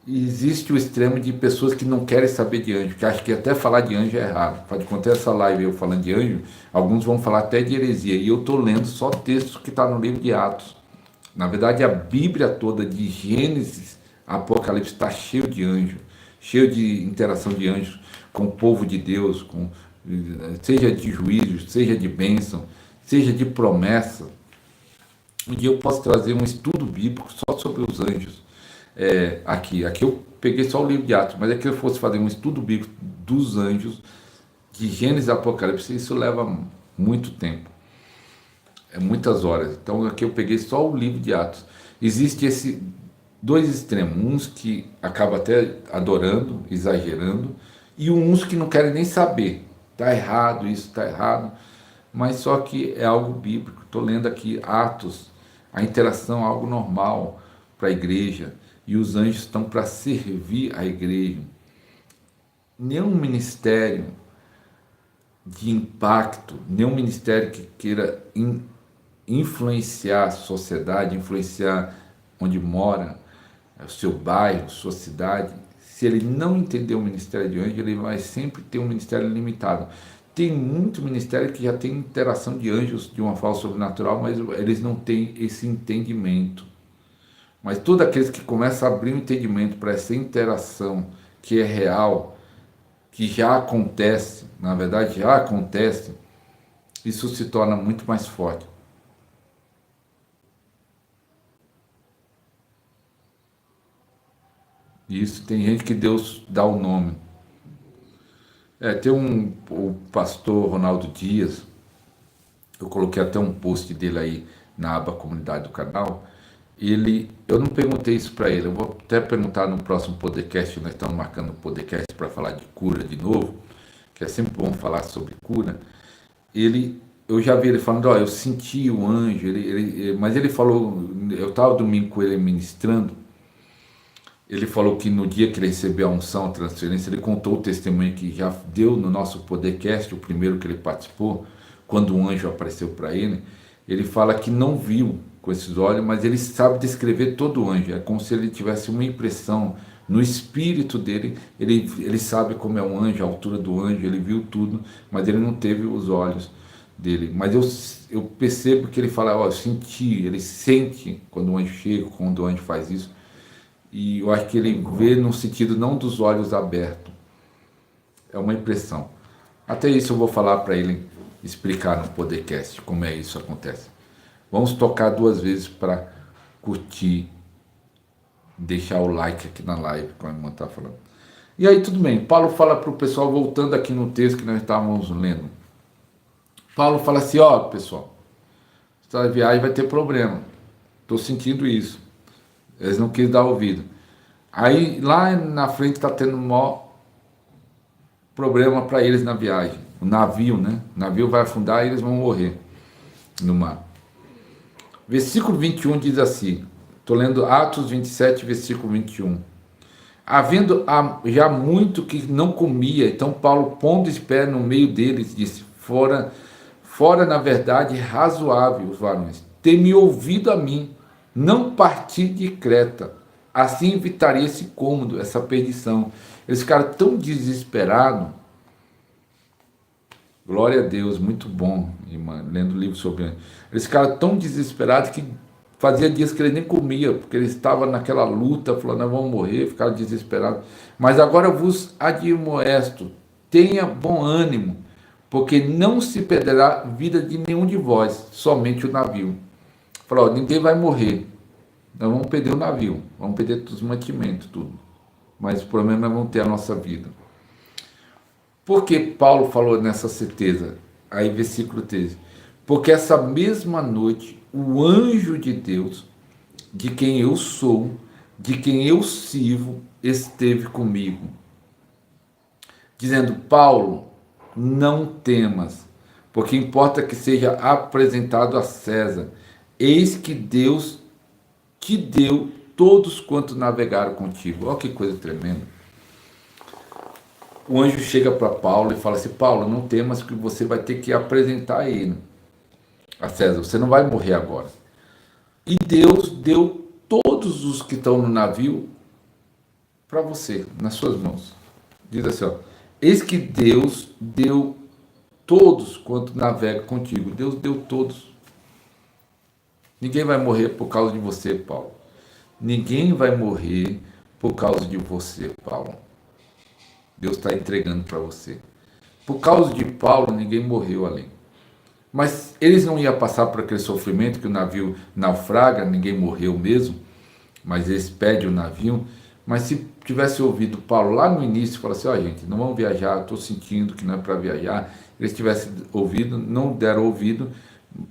E existe o extremo de pessoas que não querem saber de anjo, que acham que até falar de anjo é errado. Pode contar essa live eu falando de anjo, alguns vão falar até de heresia, e eu estou lendo só textos que está no livro de Atos. Na verdade, a Bíblia toda, de Gênesis a Apocalipse, está cheio de anjos, cheio de interação de anjos com o povo de Deus, seja de juízo, seja de bênção, seja de promessa. Um dia eu posso trazer um estudo bíblico só sobre os anjos. Aqui eu peguei só o livro de Atos, mas é que eu fosse fazer um estudo bíblico dos anjos, de Gênesis a Apocalipse, isso leva muito tempo. Muitas horas. Então aqui eu peguei só o livro de Atos. Existe esse dois extremos, uns que acabam até adorando, exagerando, e uns que não querem nem saber. Está errado, isso está errado, mas só que é algo bíblico. Estou lendo aqui Atos, a interação é algo normal para a igreja, e os anjos estão para servir a igreja. Nenhum ministério de impacto, nenhum ministério que queira influenciar a sociedade, influenciar onde mora, o seu bairro, sua cidade, se ele não entender o ministério de anjo, ele vai sempre ter um ministério limitado. Tem muito ministério que já tem interação de anjos de uma forma sobrenatural, mas eles não têm esse entendimento. Mas todos aqueles que começam a abrir um entendimento para essa interação que é real, que já acontece, na verdade já acontece, isso se torna muito mais forte. Isso, tem gente que Deus dá o nome. Tem o pastor Ronaldo Dias, eu coloquei até um post dele aí na aba comunidade do canal. Eu não perguntei isso para ele, eu vou até perguntar no próximo podcast. Nós estamos marcando um podcast para falar de cura de novo, que é sempre bom falar sobre cura. Eu já vi ele falando, eu senti o anjo, mas ele falou, eu estava domingo com ele ministrando. Ele falou que no dia que ele recebeu a unção, a transferência, ele contou o testemunho que já deu no nosso podcast, o primeiro que ele participou, quando um anjo apareceu para ele. Ele fala que não viu com esses olhos, mas ele sabe descrever todo o anjo. É como se ele tivesse uma impressão no espírito dele. Ele sabe como é um anjo, a altura do anjo, ele viu tudo, mas ele não teve os olhos dele. Mas eu percebo que ele fala, eu senti, ele sente quando o anjo chega, quando o anjo faz isso. E eu acho que ele vê no sentido não dos olhos abertos. É uma impressão. Até isso eu vou falar para ele explicar no podcast como é isso acontece. Vamos tocar 2 vezes para curtir, deixar o like aqui na live, como a irmã está falando. E aí tudo bem, Paulo fala para o pessoal, voltando aqui no texto que nós estávamos lendo. Paulo fala assim, pessoal, essa viagem vai ter problema. Estou sentindo isso. Eles não quis dar ouvido. Aí lá na frente está tendo um maior problema para eles na viagem. O navio, né? O navio vai afundar e eles vão morrer no mar. Versículo 21 diz assim, estou lendo Atos 27, versículo 21. Havendo já muito que não comia, então Paulo, pondo os pés no meio deles, disse, fora na verdade razoável, os varões, ter-me ouvido a mim, não partir de Creta, assim evitaria esse cômodo, essa perdição. Eles ficaram tão desesperados. Glória a Deus, muito bom, irmã, lendo o livro sobre ele. Eles ficaram tão desesperados que fazia dias que eles nem comiam, porque eles estavam naquela luta, falando, nós vamos morrer, ficaram desesperados. Mas agora vos admoesto, tenha bom ânimo, porque não se perderá vida de nenhum de vós, somente o navio. Falou, ninguém vai morrer, nós vamos perder o navio, vamos perder os mantimentos, tudo. Mas o problema é que nós vamos ter a nossa vida. Por que Paulo falou nessa certeza? Aí versículo 13. Porque essa mesma noite, o anjo de Deus, de quem eu sou, de quem eu sirvo, esteve comigo, dizendo: Paulo, não temas, porque importa que seja apresentado a César. Eis que Deus te deu todos quanto navegaram contigo. Olha que coisa tremenda. O anjo chega para Paulo e fala assim: Paulo, não temas, que você vai ter que apresentar ele a César. Você não vai morrer agora. E Deus deu todos os que estão no navio para você, nas suas mãos. Diz assim: ó, eis que Deus deu todos quanto navega contigo. Deus deu todos. Ninguém vai morrer por causa de você, Paulo. Ninguém vai morrer por causa de você, Paulo. Deus está entregando para você. Por causa de Paulo, ninguém morreu ali. Mas eles não iam passar por aquele sofrimento que o navio naufraga, ninguém morreu mesmo, mas eles pedem o navio. Mas se tivesse ouvido Paulo lá no início, falar assim: ó, gente, não vamos viajar, estou sentindo que não é para viajar. Eles tivessem ouvido, não deram ouvido,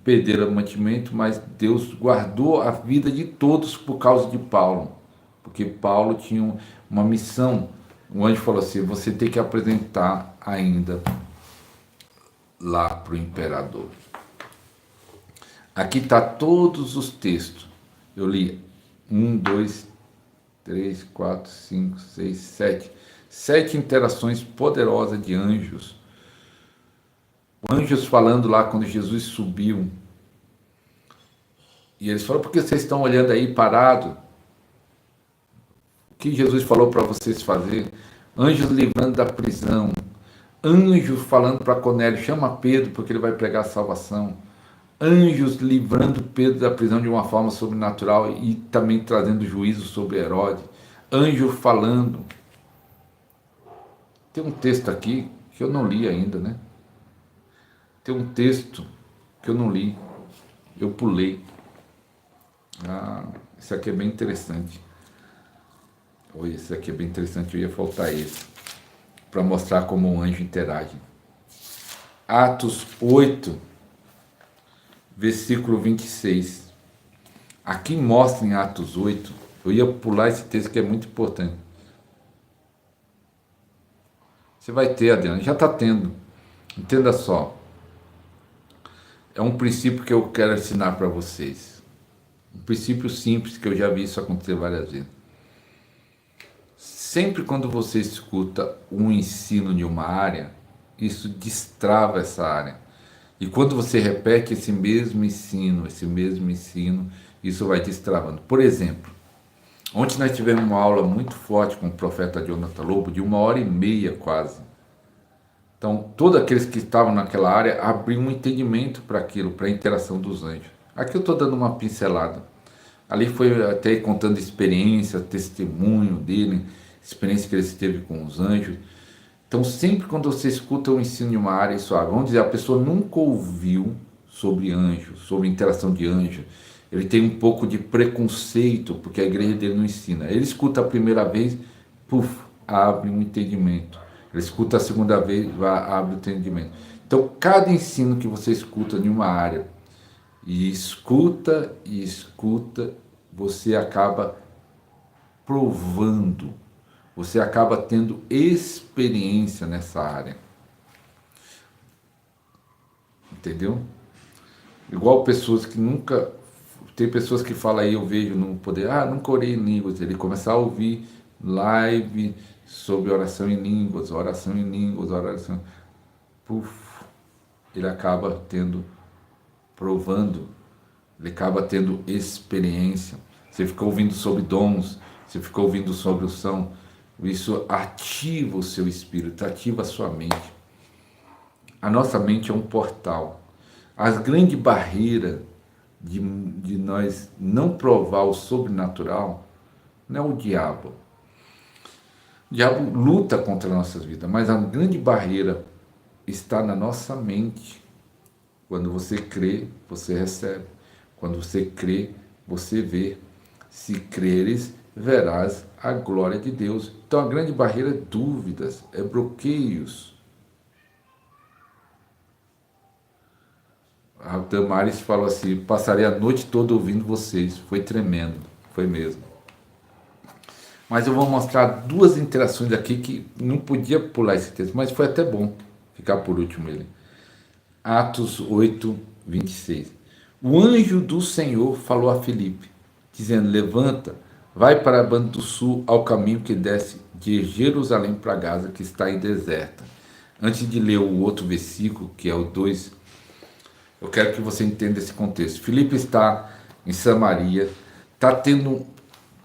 perderam o mantimento, mas Deus guardou a vida de todos por causa de Paulo, porque Paulo tinha uma missão. O anjo falou assim: você tem que apresentar ainda lá para o imperador. Aqui está todos os textos. Eu li 1, 2, 3, 4, 5, 6, 7. 7 interações poderosas de anjos. Anjos falando lá quando Jesus subiu. E eles falaram: por que vocês estão olhando aí parado? O que Jesus falou para vocês fazer? Anjos livrando da prisão. Anjos falando para Cornélio: chama Pedro porque ele vai pregar a salvação. Anjos livrando Pedro da prisão de uma forma sobrenatural e também trazendo juízo sobre Herodes. Anjo falando. Tem um texto aqui que eu não li ainda, né? Tem um texto que eu não li. Eu pulei. Isso aqui é bem interessante. Oi, esse aqui é bem interessante. Eu ia faltar esse para mostrar como um anjo interage. Atos 8, versículo 26. Aqui mostra em Atos 8, eu ia pular esse texto que é muito importante. Você vai ter, Adriano, já está tendo. Entenda só. É um princípio que eu quero ensinar para vocês. Um princípio simples que eu já vi isso acontecer várias vezes. Sempre quando você escuta um ensino de uma área, isso destrava essa área. E quando você repete esse mesmo ensino, isso vai destravando. Por exemplo, ontem nós tivemos uma aula muito forte com o profeta Jonathan Lobo, de 1h30 quase. Então, todos aqueles que estavam naquela área abriam um entendimento para aquilo, para a interação dos anjos. Aqui eu estou dando uma pincelada. Ali foi até contando experiência, testemunho dele, experiência que ele teve com os anjos. Então, sempre quando você escuta o ensino de uma área, isso, vamos dizer, a pessoa nunca ouviu sobre anjos, sobre interação de anjos. Ele tem um pouco de preconceito, porque a igreja dele não ensina. Ele escuta a primeira vez, abre um entendimento. Ele escuta a segunda vez, abre o entendimento. Então, cada ensino que você escuta em uma área, e escuta, você acaba provando, você acaba tendo experiência nessa área. Entendeu? Igual pessoas que nunca... Tem pessoas que falam aí, eu vejo no poder, nunca orei em línguas. Ele começa a ouvir live sobre oração em línguas, ele acaba provando, ele acaba tendo experiência. Você fica ouvindo sobre dons, você fica ouvindo sobre unção, isso ativa o seu espírito, ativa a sua mente. A nossa mente é um portal. As grandes barreiras de nós não provar o sobrenatural não é o diabo. O diabo luta contra as nossas vidas, mas a grande barreira está na nossa mente. Quando você crê, você recebe. Quando você crê, você vê. Se creres, verás a glória de Deus. Então a grande barreira é dúvidas, é bloqueios. A Damares falou assim: passarei a noite toda ouvindo vocês. Foi tremendo, foi mesmo. Mas eu vou mostrar duas interações aqui que não podia pular esse texto, mas foi até bom ficar por último ele. Atos 8, 26. O anjo do Senhor falou a Filipe, dizendo: levanta, vai para a banda do sul, ao caminho que desce de Jerusalém para Gaza, que está em deserta. Antes de ler o outro versículo, que é o 2, eu quero que você entenda esse contexto. Filipe está em Samaria, está tendo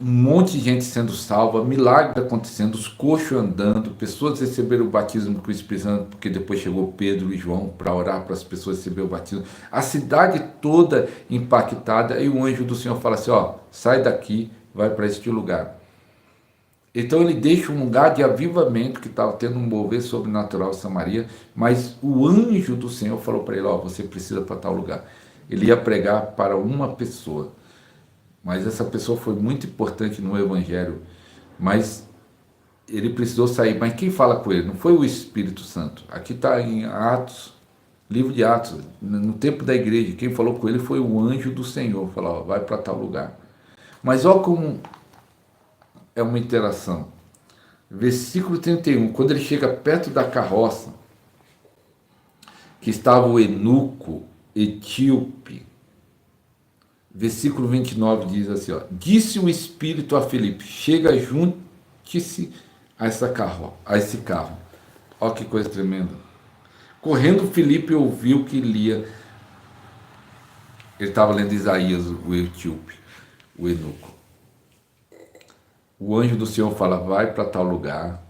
um monte de gente sendo salva, milagres acontecendo, os coxos andando, pessoas receberam o batismo com o Espírito Santo, porque depois chegou Pedro e João para orar para as pessoas receberem o batismo. A cidade toda impactada, e o anjo do Senhor fala assim: ó, sai daqui, vai para este lugar. Então ele deixa um lugar de avivamento, que estava tendo um mover sobrenatural em Samaria, mas o anjo do Senhor falou para ele: ó, você precisa para tal lugar. Ele ia pregar para uma pessoa, mas essa pessoa foi muito importante no Evangelho, mas ele precisou sair. Mas quem fala com ele? Não foi o Espírito Santo. Aqui está em Atos, livro de Atos, no tempo da igreja, quem falou com ele foi o anjo do Senhor, falou: ó, vai para tal lugar. Mas olha como é uma interação. Versículo 31, quando ele chega perto da carroça, que estava o eunuco etíope, versículo 29 diz assim, ó: disse o Espírito a Filipe: chega, junte-se a esse carro. Olha que coisa tremenda. Correndo, Filipe ouviu que lia. Ele estava lendo Isaías, o etíope, o eunuco. O anjo do Senhor fala: vai para tal lugar.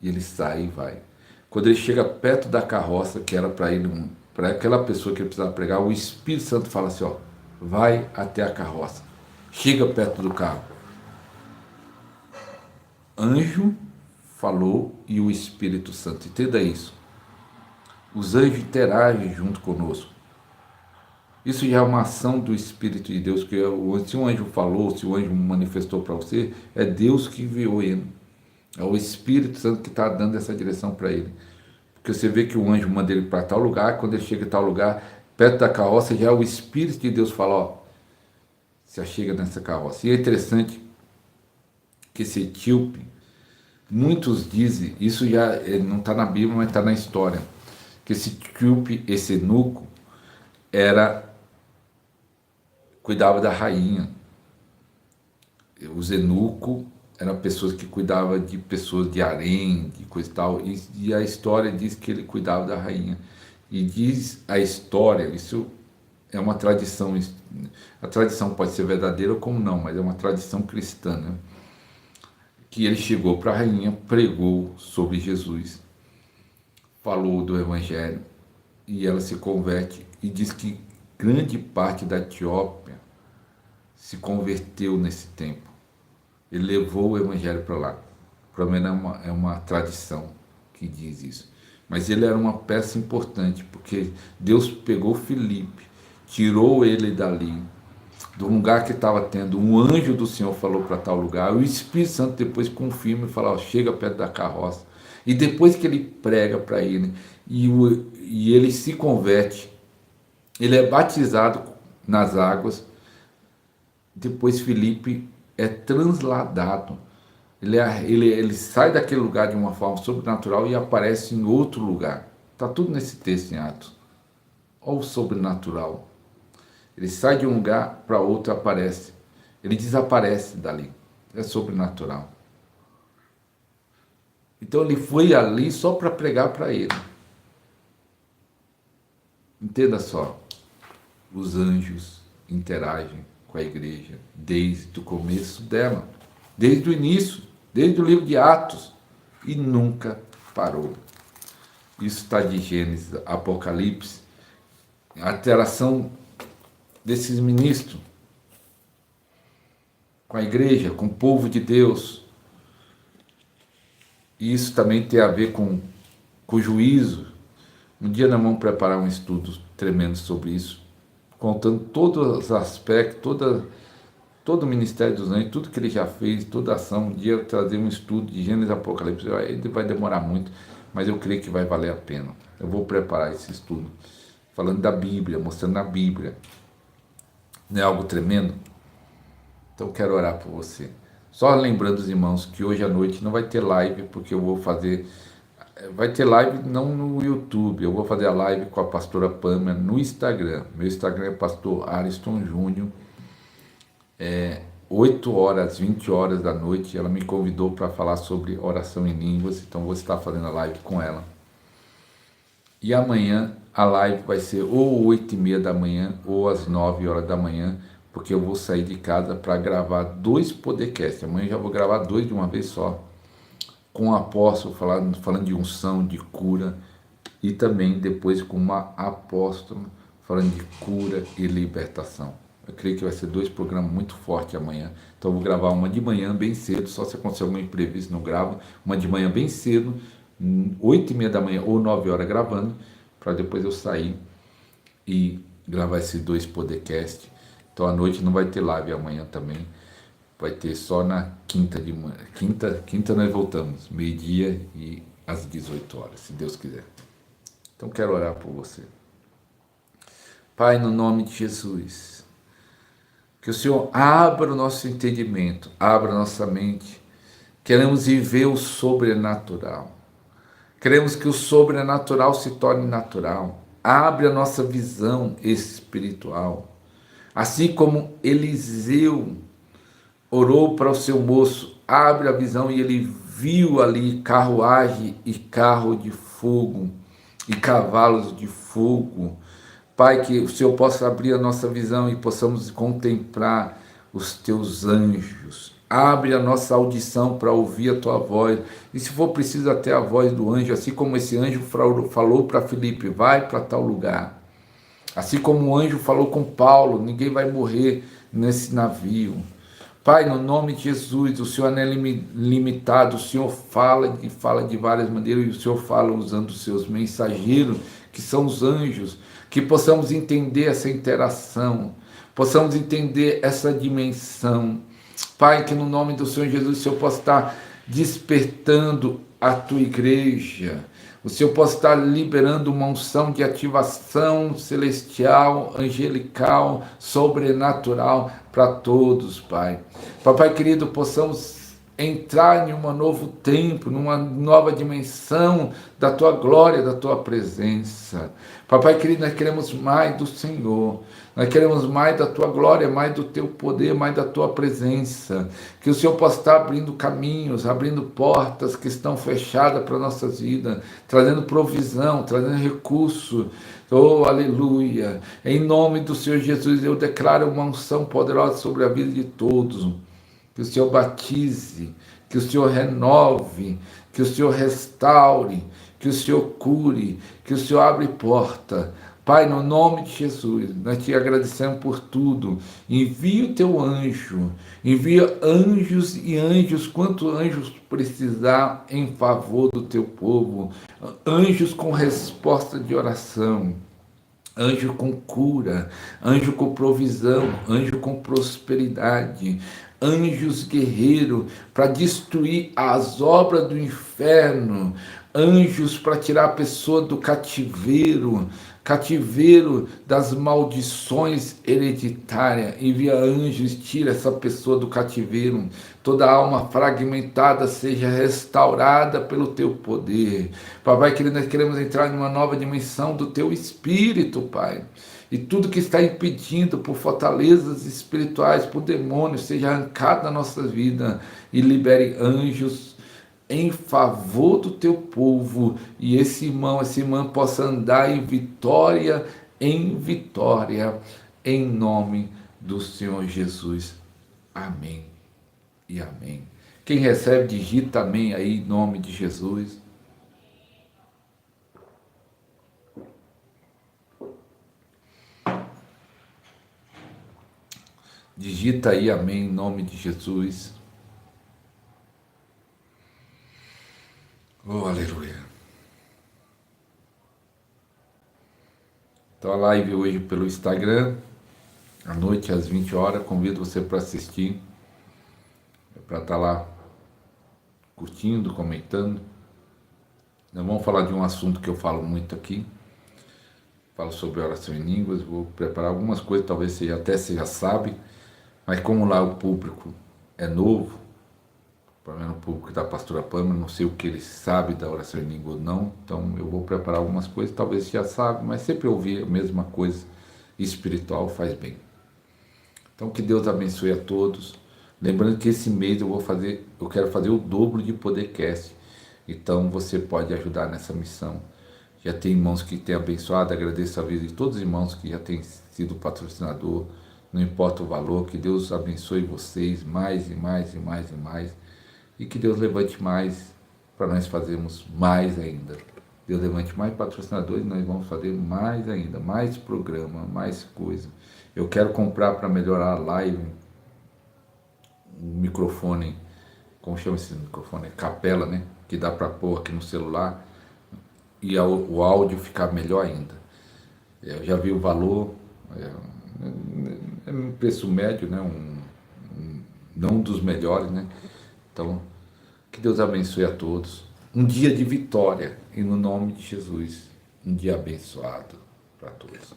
E ele sai e vai. Quando ele chega perto da carroça, que era para ele, para aquela pessoa que ele precisava pregar, o Espírito Santo fala assim: ó, vai até a carroça. Chega perto do carro. Anjo falou e o Espírito Santo. Entenda isso. Os anjos interagem junto conosco. Isso já é uma ação do Espírito de Deus, que se um anjo falou, se o anjo manifestou para você, é Deus que enviou ele. É o Espírito Santo que está dando essa direção para ele. Porque você vê que o anjo manda ele para tal lugar, quando ele chega em tal lugar, perto da carroça, já é o Espírito de Deus fala: ó, se achega nessa carroça. E é interessante que esse etíope, muitos dizem, isso já não está na Bíblia, mas está na história, que esse etíope, esse eunuco, cuidava da rainha. Os eunucos eram pessoas que cuidavam de pessoas de harém, de coisa e tal, e a história diz que ele cuidava da rainha. E diz a história, isso é uma tradição, a tradição pode ser verdadeira ou como não, mas é uma tradição cristã, né? Que ele chegou para a rainha, pregou sobre Jesus, falou do Evangelho, e ela se converte, e diz que grande parte da Etiópia se converteu nesse tempo. Ele levou o Evangelho para lá. Pelo menos é uma tradição que diz isso. Mas ele era uma peça importante, porque Deus pegou Filipe, tirou ele dali, do lugar que estava tendo, um anjo do Senhor falou para tal lugar, o Espírito Santo depois confirma e fala: ó, chega perto da carroça. E depois que ele prega para ele, e ele se converte, ele é batizado nas águas, depois Filipe é transladado. Ele sai daquele lugar de uma forma sobrenatural e aparece em outro lugar. Está tudo nesse texto em Atos. Olha o sobrenatural. Ele sai de um lugar para outro e aparece. Ele desaparece dali. É sobrenatural. Então ele foi ali só para pregar para ele. Entenda só. Os anjos interagem com a igreja desde o começo dela. Desde o início. Desde o livro de Atos. E nunca parou. Isso está de Gênesis, Apocalipse. A interação desses ministros com a igreja, com o povo de Deus. E isso também tem a ver com o juízo. Um dia nós vamos preparar um estudo tremendo sobre isso, contando todos os aspectos, todo o ministério dos anjos, tudo que ele já fez, toda a ação. Um dia eu trazer um estudo de Gênesis e Apocalipse. Ele vai demorar muito, mas eu creio que vai valer a pena. Eu vou preparar esse estudo, falando da Bíblia, mostrando na Bíblia. Não é algo tremendo? Então eu quero orar por você. Só lembrando os irmãos que hoje à noite não vai ter live, porque eu vou fazer. Vai ter live não no YouTube, eu vou fazer a live com a pastora Pâmela no Instagram. Meu Instagram é pastor Ariston Júnior. 8 horas, 20 horas da noite, ela me convidou para falar sobre oração em línguas, então vou estar fazendo a live com ela. E amanhã a live vai ser ou 8h30 da manhã ou às 9 horas da manhã, porque eu vou sair de casa para gravar 2 podcasts. Amanhã eu já vou gravar 2 de uma vez só, com o apóstolo falando de unção, de cura, e também depois com uma apóstola falando de cura e libertação. Eu creio que vai ser 2 programas muito fortes amanhã. Então eu vou gravar uma de manhã bem cedo, só se acontecer algum imprevisto não gravo. Uma de manhã bem cedo, 8h30 da manhã ou 9 horas gravando, para depois eu sair e gravar esses 2 podcasts. Então à noite não vai ter live amanhã também. Vai ter só na quinta de manhã. Quinta nós voltamos, meio-dia e às 18 horas, se Deus quiser. Então quero orar por você. Pai, no nome de Jesus, que o Senhor abra o nosso entendimento, abra a nossa mente. Queremos viver o sobrenatural. Queremos que o sobrenatural se torne natural. Abre a nossa visão espiritual. Assim como Eliseu orou para o seu moço, abre a visão, e ele viu ali carruagem e carro de fogo e cavalos de fogo. Pai, que o Senhor possa abrir a nossa visão e possamos contemplar os teus anjos. Abre a nossa audição para ouvir a tua voz. E se for preciso até a voz do anjo, assim como esse anjo falou para Filipe, vai para tal lugar. Assim como o anjo falou com Paulo, ninguém vai morrer nesse navio. Pai, no nome de Jesus, o Senhor não é limitado, o Senhor fala de várias maneiras, e o Senhor fala usando os seus mensageiros, que são os anjos, que possamos entender essa interação, possamos entender essa dimensão. Pai, que no nome do Senhor Jesus, o Senhor possa estar despertando a tua igreja, o Senhor possa estar liberando uma unção de ativação celestial, angelical, sobrenatural para todos, Pai. Papai querido, possamos entrar em um novo tempo, numa nova dimensão da tua glória, da tua presença. Papai querido, nós queremos mais do Senhor. Nós queremos mais da tua glória, mais do teu poder, mais da tua presença. Que o Senhor possa estar abrindo caminhos, abrindo portas que estão fechadas para nossas vidas, trazendo provisão, trazendo recurso. Oh, aleluia. Em nome do Senhor Jesus, eu declaro uma unção poderosa sobre a vida de todos. Que o Senhor batize, que o Senhor renove, que o Senhor restaure, que o Senhor cure, que o Senhor abre porta. Pai, no nome de Jesus, nós te agradecemos por tudo. Envia o teu anjo, envia anjos e anjos, quantos anjos precisar em favor do teu povo. Anjos com resposta de oração. Anjo com cura, anjo com provisão, anjo com prosperidade, anjos guerreiros para destruir as obras do inferno, anjos para tirar a pessoa do cativeiro, cativeiro das maldições hereditárias. Envia anjos, tira essa pessoa do cativeiro, toda alma fragmentada seja restaurada pelo teu poder. Papai querido, nós queremos entrar em uma nova dimensão do teu espírito, Pai. E tudo que está impedindo por fortalezas espirituais, por demônios, seja arrancado da nossa vida e libere anjos em favor do teu povo, e essa irmã possa andar em vitória, em nome do Senhor Jesus. Amém e amém. Quem recebe, digita amém aí, em nome de Jesus. Digita aí amém, em nome de Jesus. Oh, aleluia. Então a live hoje pelo Instagram, à noite às 20 horas, convido você para assistir, para estar lá curtindo, comentando. Nós vamos falar de um assunto que eu falo muito aqui, falo sobre oração em línguas, vou preparar algumas coisas, talvez você já sabe, mas como lá o público é novo, problema no público da pastora Pâmela, não sei o que ele sabe da oração em língua ou não, então eu vou preparar algumas coisas, talvez já sabe, mas sempre ouvir a mesma coisa espiritual faz bem. Então que Deus abençoe a todos. Lembrando que esse mês eu quero fazer o dobro de podcast. Então você pode ajudar nessa missão. Já tem irmãos que têm abençoado, agradeço a vida de todos os irmãos que já têm sido patrocinador, não importa o valor, que Deus abençoe vocês mais e mais e mais e mais, e que Deus levante mais para nós fazermos mais ainda. Deus levante mais patrocinadores e nós vamos fazer mais ainda, mais programa, mais coisa. Eu quero comprar para melhorar a live, um microfone, como chama esse microfone? Capela, né? Que dá para pôr aqui no celular e o áudio ficar melhor ainda. Eu já vi o valor, é um preço médio, né? Não dos melhores, né? Então, que Deus abençoe a todos. Um dia de vitória e no nome de Jesus, um dia abençoado para todos.